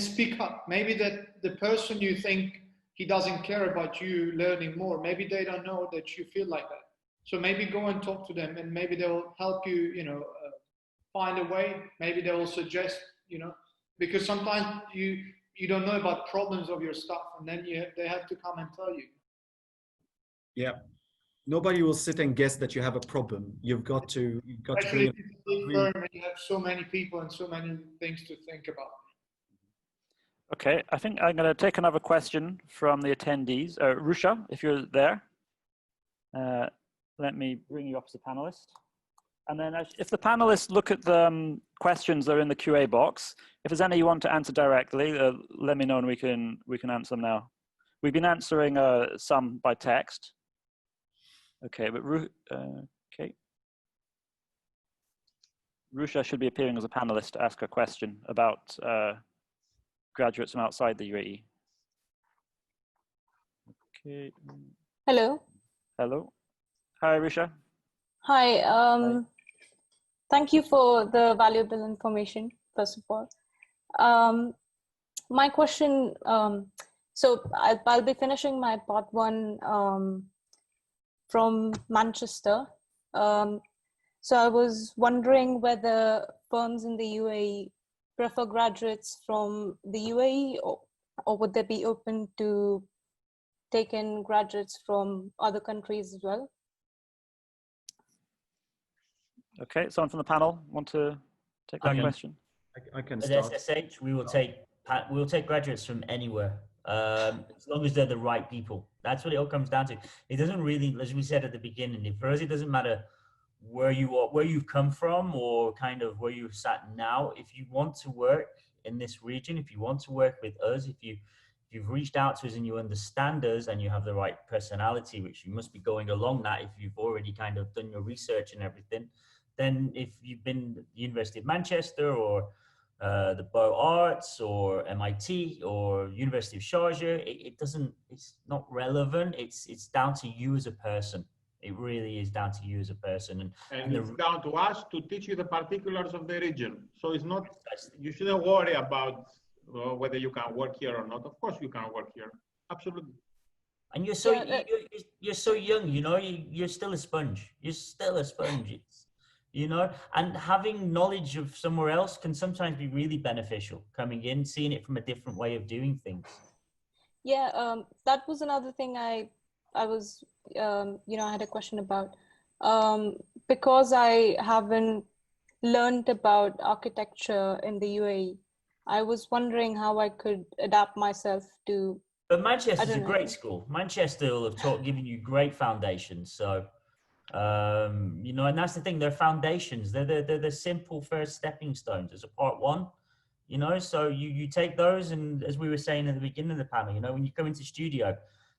speak up. Maybe that the person you think he doesn't care about you learning more, maybe they don't know that you feel like that. So maybe go and talk to them, and maybe they'll help you, you know, find a way. Maybe they will suggest, you know, because sometimes you don't know about problems of your stuff, and then they have to come and tell you. Yeah. Nobody will sit and guess that you have a problem. You've got to Especially if it's a big firm and you have so many people and so many things to think about. Okay, I think I'm going to take another question from the attendees. Rusha, if you're there, let me bring you up as a panelist. And then if the panelists look at the questions that are in the QA box, if there's any you want to answer directly, let me know and we can answer them now. We've been answering some by text. Okay, but okay. Rusha should be appearing as a panelist to ask a question about graduates from outside the UAE. Okay. Hello. Hello. Hi, Rusha. Hi. Hi. Thank you for the valuable information, first of all. My question, so I'll be finishing my part one from Manchester. So I was wondering whether firms in the UAE prefer graduates from the UAE, or would they be open to take in graduates from other countries as well? Okay, someone from the panel want to take that question? I can At start. SSH, we will take graduates from anywhere, as long as they're the right people. That's what it all comes down to. It doesn't really, as we said at the beginning, for us, it doesn't matter where you are, where you've come from, or kind of where you're sat now. If you want to work in this region, if you want to work with us, if you've reached out to us and you understand us and you have the right personality, which you must be going along that if you've already kind of done your research and everything, then if you've been at the University of Manchester or the Beaux Arts or MIT or University of Sharjah, it's not relevant. It's down to you as a person. It really is down to you as a person. And it's down to us to teach you the particulars of the region. So it's not, you shouldn't worry about whether you can work here or not. Of course you can work here. Absolutely. And you're so, you're so young, you know, you're still a sponge. You're still a sponge. You know, and having knowledge of somewhere else can sometimes be really beneficial, coming in, seeing it from a different way of doing things. Yeah, that was another thing I was, you know, I had a question about, because I haven't learned about architecture in the UAE. I was wondering how I could adapt myself to. But Manchester's a great school. Manchester will have given you great foundations. So, you know, and that's the thing, they're foundations. They're the simple first stepping stones as a part one, you know, so you take those, and as we were saying at the beginning of the panel, you know, when you come into studio,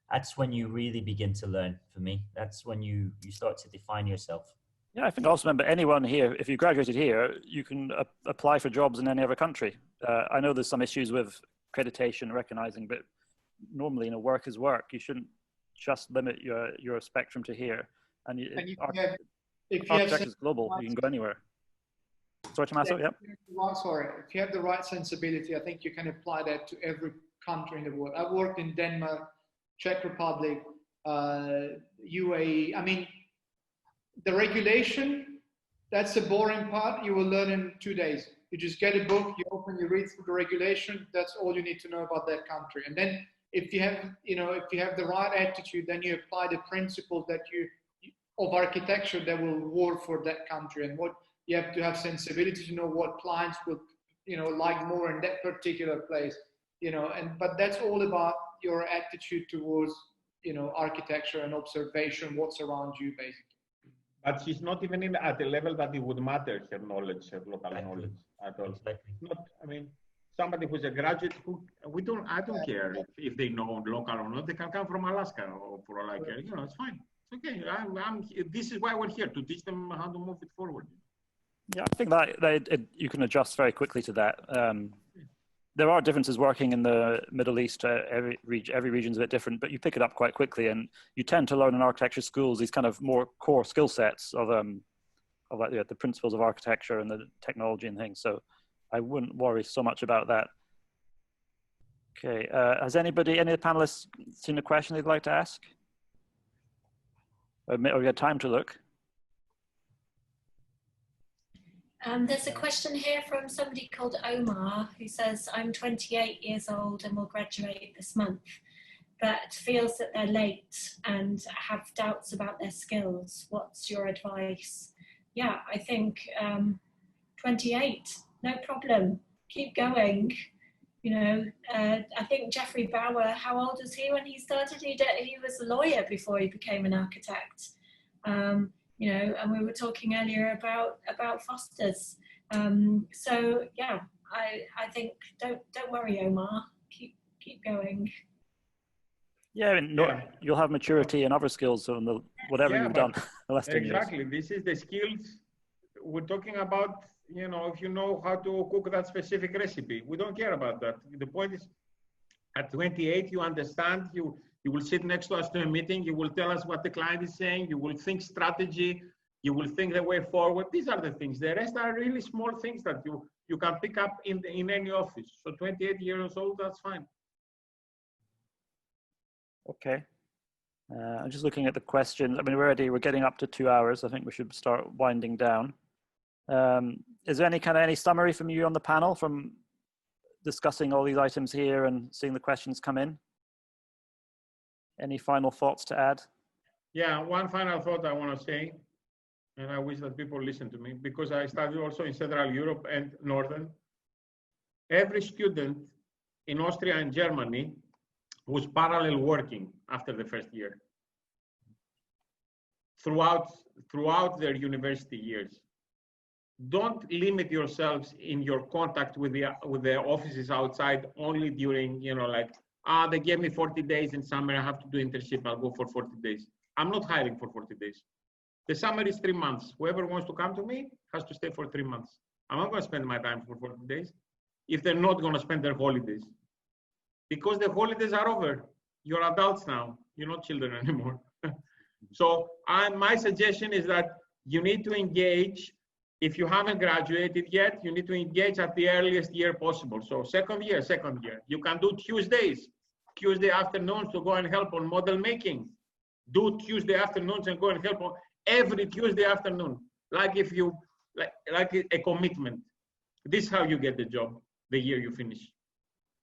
that's when you really begin to learn. For me, that's when you start to define yourself. Yeah, I think also remember, anyone here, if you graduated here, you can apply for jobs in any other country. I know there's some issues with accreditation, recognizing, but normally, you know, work is work. You shouldn't just limit your spectrum to here. And architecture is global. You can go anywhere. Sorry, Tommaso, yeah. Sorry, if you have the right sensibility, I think you can apply that to every country in the world. I've worked in Denmark, Czech Republic, UAE. I mean, the regulation, that's the boring part. You will learn in 2 days. You just get a book, you open, you read through the regulation. That's all you need to know about that country. And then if you have, you know, if you have the right attitude, then you apply the principles that of architecture that will work for that country, and what you have to have sensibility to know what clients will, you know, like more in that particular place, you know, but that's all about your attitude towards, you know, architecture and observation, what's around you basically. But she's not even at the level that it would matter, her knowledge, her local knowledge at all. Not, I mean, somebody who's a graduate who I don't care if they know local or not. They can come from Alaska or for all I care. You know, it's fine. Okay, this is why we're here, to teach them how to move it forward. Yeah, I think that you can adjust very quickly to that. There are differences working in the Middle East. Every region's a bit different, but you pick it up quite quickly, and you tend to learn in architecture schools these kind of more core skill sets of like the principles of architecture and the technology and things. So I wouldn't worry so much about that. Okay, has any of the panelists seen a question they'd like to ask? Or we had time to look. There's a question here from somebody called Omar, who says, I'm 28 years old and will graduate this month, but feels that they're late and have doubts about their skills. What's your advice? Yeah, I think 28, no problem. Keep going. You know, I think Jeffrey Bauer, how old was he when he started? He was a lawyer before he became an architect. You know, and we were talking earlier about Fosters. So yeah, I think don't worry, Omar. Keep going. Yeah, I mean, you'll have maturity and other skills on whatever you've done the last 10 years. Exactly, this is the skills we're talking about. You know, if you know how to cook that specific recipe, we don't care about that. The point is, at 28, you understand. You will sit next to us to a meeting. You will tell us what the client is saying. You will think strategy. You will think the way forward. These are the things. The rest are really small things that you you can pick up in any office. So 28 years old, that's fine. Okay. I'm just looking at the questions. I mean, we're getting up to 2 hours. I think we should start winding down. Is there any summary from you on the panel from discussing all these items here and seeing the questions come in? Any final thoughts to add? Yeah, one final thought I want to say, and I wish that people listen to me, because I studied also in Central Europe and Northern. Every student in Austria and Germany was parallel working after the first year, throughout their university years. Don't limit yourselves in your contact with the offices outside only during, they gave me 40 days in summer, I have to do internship, I'll go for 40 days. I'm not hiring for 40 days. The summer is 3 months. Whoever wants to come to me has to stay for 3 months. I'm not going to spend my time for 40 days if they're not going to spend their holidays. Because the holidays are over. You're adults now. You're not children anymore. So my suggestion is that you need to engage. If you haven't graduated yet, you need to engage at the earliest year possible. So second year. You can do Tuesday afternoons to go and help on model making. Do Tuesday afternoons and go and help on every Tuesday afternoon. Like if you, like a commitment. This is how you get the job the year you finish,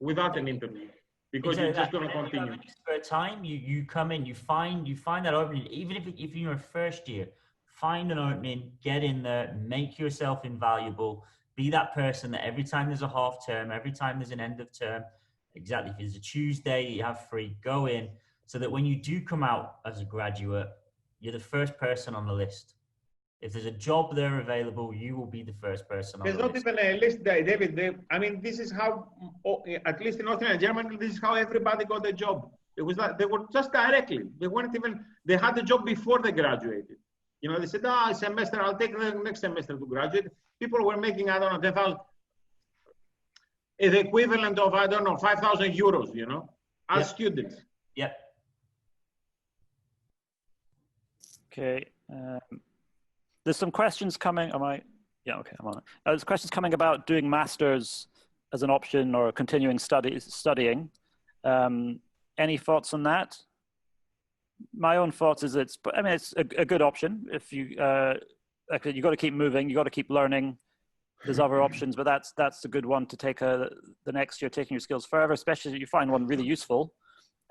without an interview. Because you're just going to continue. For time, you come in, you find that opening. Even if you're in first year, find an opening, get in there, make yourself invaluable. Be that person that every time there's a half term, every time there's an end of term, exactly. If it's a Tuesday, you have free, go in, so that when you do come out as a graduate, you're the first person on the list. If there's a job there available, you will be the first person on the list. There's not even a list, David. I mean, this is how, at least in Austria and Germany, this is how everybody got a job. It was like, they were just directly. They weren't even, they had the job before they graduated. They said, semester, I'll take the next semester to graduate. People were making, I don't know, 10,000, the equivalent of, 5,000 euros, as students. Yep. Okay. There's some questions coming. Yeah, okay, I'm on it. There's questions coming about doing masters as an option or continuing studying. Any thoughts on that? My own thoughts is it's a good option. If you you got to keep moving, you got to keep learning. There's other options, but that's a good one to take the next year, taking your skills further, especially if you find one really useful.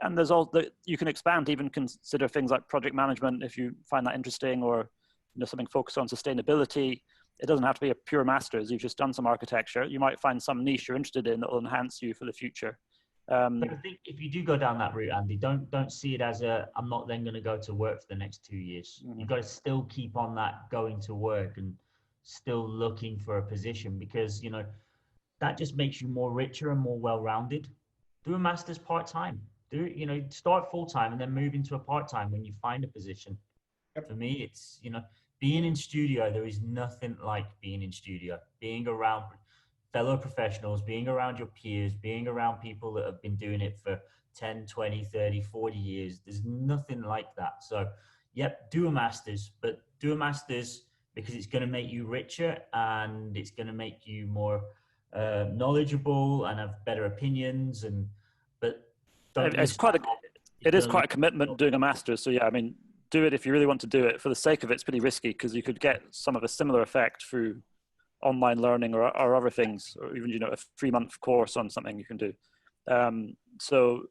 And there's all that you can expand, even consider things like project management if you find that interesting, or something focused on sustainability. It doesn't have to be a pure master's. You've just done some architecture. You might find some niche you're interested in that will enhance you for the future. But I think if you do go down that route, Andy, don't see it as I'm not then going to go to work for the next 2 years. Mm-hmm. You've got to still keep on that going to work and still looking for a position, because that just makes you more richer and more well-rounded. Do a master's part-time. Start full-time and then move into a part-time when you find a position. For me, it's being in studio. There is nothing like being in studio, being around fellow professionals, being around your peers, being around people that have been doing it for 10, 20, 30, 40 years. There's nothing like that. So, yep, do a master's, but do a master's because it's going to make you richer and it's going to make you more knowledgeable and have better opinions. But it is quite a commitment doing a master's. So yeah, I mean, do it if you really want to do it. For the sake of it, it's pretty risky because you could get some of a similar effect through online learning or other things, or even a 3-month course on something you can do. So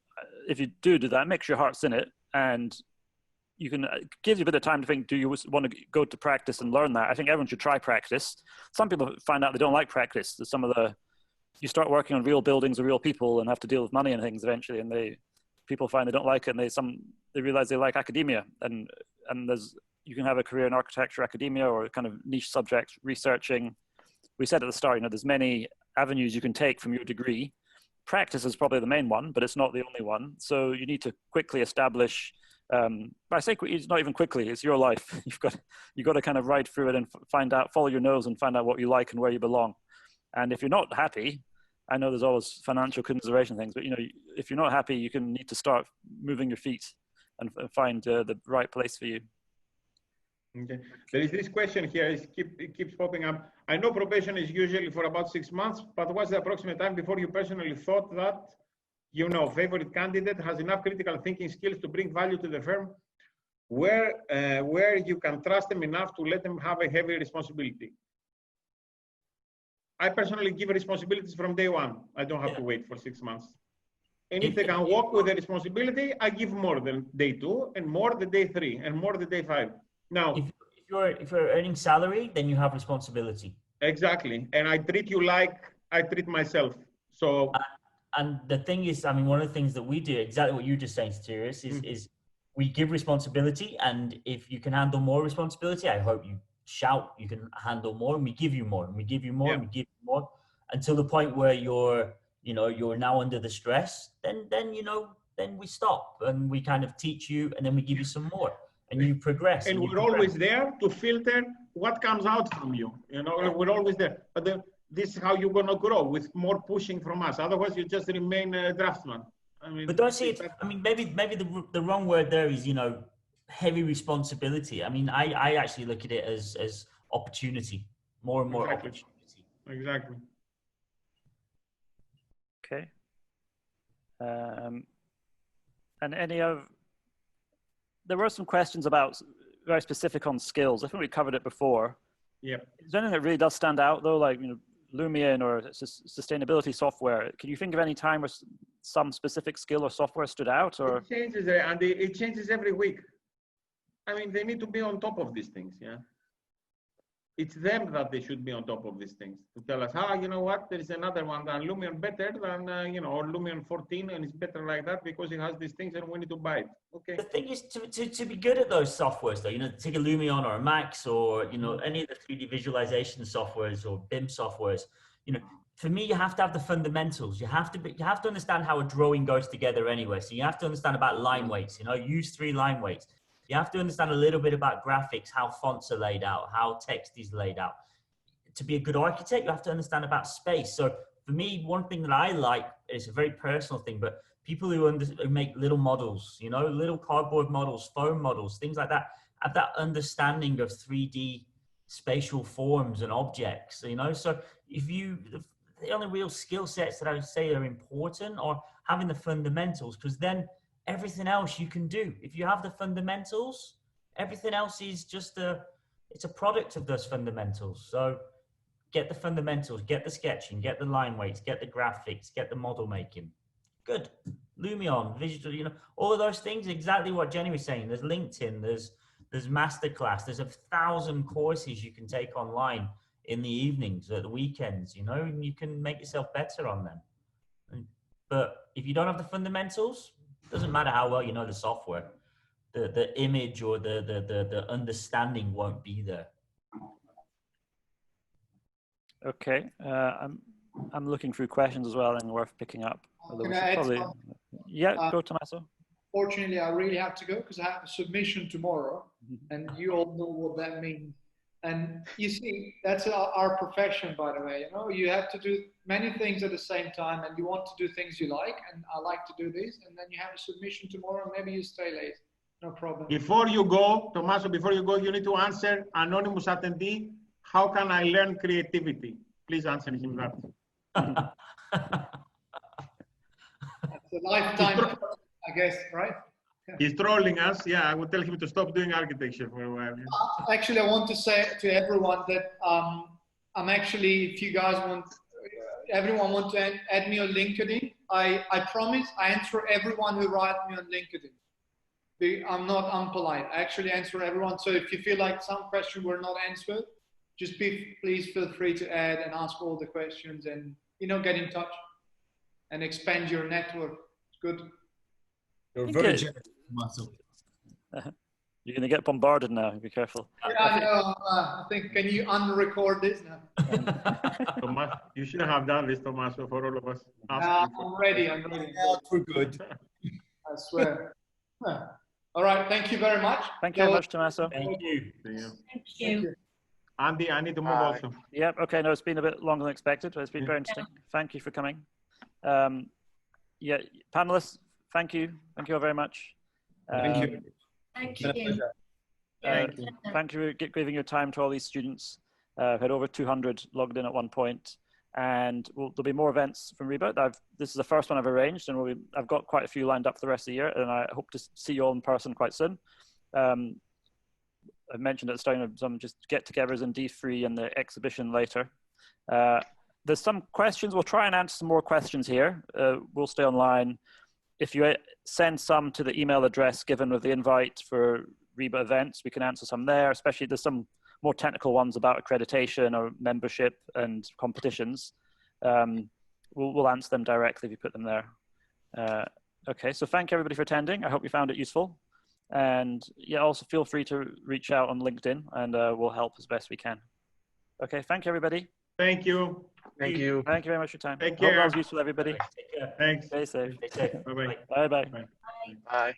if you do that, make sure your heart's in it, and you can give you a bit of time to think, do you want to go to practice and learn that? I think everyone should try practice. Some people find out they don't like practice. You start working on real buildings with real people and have to deal with money and things eventually, and people find they don't like it, and they realize they like academia, and you can have a career in architecture, academia, or kind of niche subject researching. We said at the start, there's many avenues you can take from your degree. Practice is probably the main one, but it's not the only one. So you need to quickly establish. I say it's not even quickly. It's your life. You've got to kind of ride through it and follow your nose and find out what you like and where you belong. And if you're not happy, I know there's always financial consideration things, but if you're not happy, you need to start moving your feet and find the right place for you. Okay. There is this question here. It keeps popping up. I know probation is usually for about 6 months, but what's the approximate time before you personally thought that, you know, favorite candidate has enough critical thinking skills to bring value to the firm, where you can trust them enough to let them have a heavy responsibility? I personally give responsibilities from day one. I don't have to wait for 6 months. And if they can walk with the responsibility, I give more than day 2, and more the day 3, and more the day 5. Now, if you're earning salary, then you have responsibility. Exactly, and I treat you like I treat myself. So, and the thing is, I mean, one of the things that we do, exactly what you just saying, Sirius, is we give responsibility, and if you can handle more responsibility, I hope you shout you can handle more, and we give you more, and we give you more, and we give you more, until the point where you're now under the stress. Then we stop, and we kind of teach you, and then we give you some more, and you progress. And we're always there to filter what comes out from you. You know, we're always there. But this is how you're going to grow, with more pushing from us. Otherwise, you just remain a draftsman. I mean, but don't see it. I mean, maybe the wrong word there is, heavy responsibility. I mean, I actually look at it as opportunity, more and more opportunity. Exactly. Okay. And there were some questions about very specific on skills. I think we covered it before. Yeah. Is there anything that really does stand out though, like Lumion or sustainability software? Can you think of any time where some specific skill or software stood out? Or it changes, and it changes every week. I mean, they need to be on top of these things. Yeah. It's them that they should be on top of these things to tell us, you know what, there is another one than Lumion better than, or Lumion 14, and it's better like that because it has these things and we need to buy it. Okay. The thing is to be good at those softwares though, take a Lumion or a Max or, any of the 3D visualization softwares or BIM softwares, for me, you have to have the fundamentals. You have to understand how a drawing goes together anyway. So you have to understand about line weights, use 3 line weights. You have to understand a little bit about graphics, how fonts are laid out, how text is laid out. To be a good architect, you have to understand about space. So for me, one thing that I like, is a very personal thing, but people who make little models, little cardboard models, foam models, things like that, have that understanding of 3D spatial forms and objects, So the only real skill sets that I would say are important are having the fundamentals, because then everything else you can do. If you have the fundamentals, everything else is just it's a product of those fundamentals. So get the fundamentals, get the sketching, get the line weights, get the graphics, get the model making. Good. Lumion, visual, all of those things, exactly what Jenny was saying. There's LinkedIn, there's Masterclass, there's 1,000 courses you can take online in the evenings, at the weekends, and you can make yourself better on them. But if you don't have the fundamentals, doesn't matter how well you know the software, the image or the understanding won't be there. Okay, I'm looking through questions as well and worth picking up. Can I add something? Yeah, go Tommaso. Fortunately, I really have to go because I have a submission tomorrow, and you all know what that means. And you see, that's our profession, by the way. You have to do many things at the same time, and you want to do things you like, and I like to do this, and then you have a submission tomorrow, and maybe you stay late. No problem. Before you go, Tommaso, you need to answer anonymous attendee, how can I learn creativity? Please answer him that. It's a lifetime, I guess, right? He's trolling us. Yeah, I would tell him to stop doing architecture for a while. Yeah. Actually, I want to say to everyone that I'm actually, if you guys want, everyone want to add me on LinkedIn, I promise I answer everyone who writes me on LinkedIn. I'm not unpolite. I actually answer everyone. So if you feel like some questions were not answered, just please feel free to add and ask all the questions and, get in touch and expand your network. It's good. You're very generous, Tommaso. You're going to get bombarded now. Be careful. Yeah, I know. I think, can you unrecord this now? You shouldn't have done this, Tommaso, for all of us. I'm ready. I'm ready. We're good. I swear. All right. Thank you very much. Thank you very much, Tommaso. Thank you. Thank you. Andy, I need to move also. Yep. Okay. No, it's been a bit longer than expected, but it's been very interesting. Thank you for coming. Yeah, panelists, thank you. Thank you all very much. Thank you. Thank you. Thank you. Thank you for giving your time to all these students. I've had over 200 logged in at one point, and there'll be more events from RIBA. This is the first one I've arranged, and I've got quite a few lined up for the rest of the year, and I hope to see you all in person quite soon. I mentioned at the start of some just get-togethers in D3 and the exhibition later. There's some questions. We'll try and answer some more questions here. We'll stay online. If you send some to the email address given with the invite for RIBA events, we can answer some there, especially there's some more technical ones about accreditation or membership and competitions. We'll answer them directly if you put them there. Okay, so thank you everybody for attending. I hope you found it useful. And yeah, also feel free to reach out on LinkedIn and we'll help as best we can. Okay, thank you everybody. Thank you. Thank you. Thank you very much for your time. Take Hope that care. was useful, everybody. Take care. Thanks. Stay safe. Stay safe. Bye-bye. Bye-bye. Bye. Bye.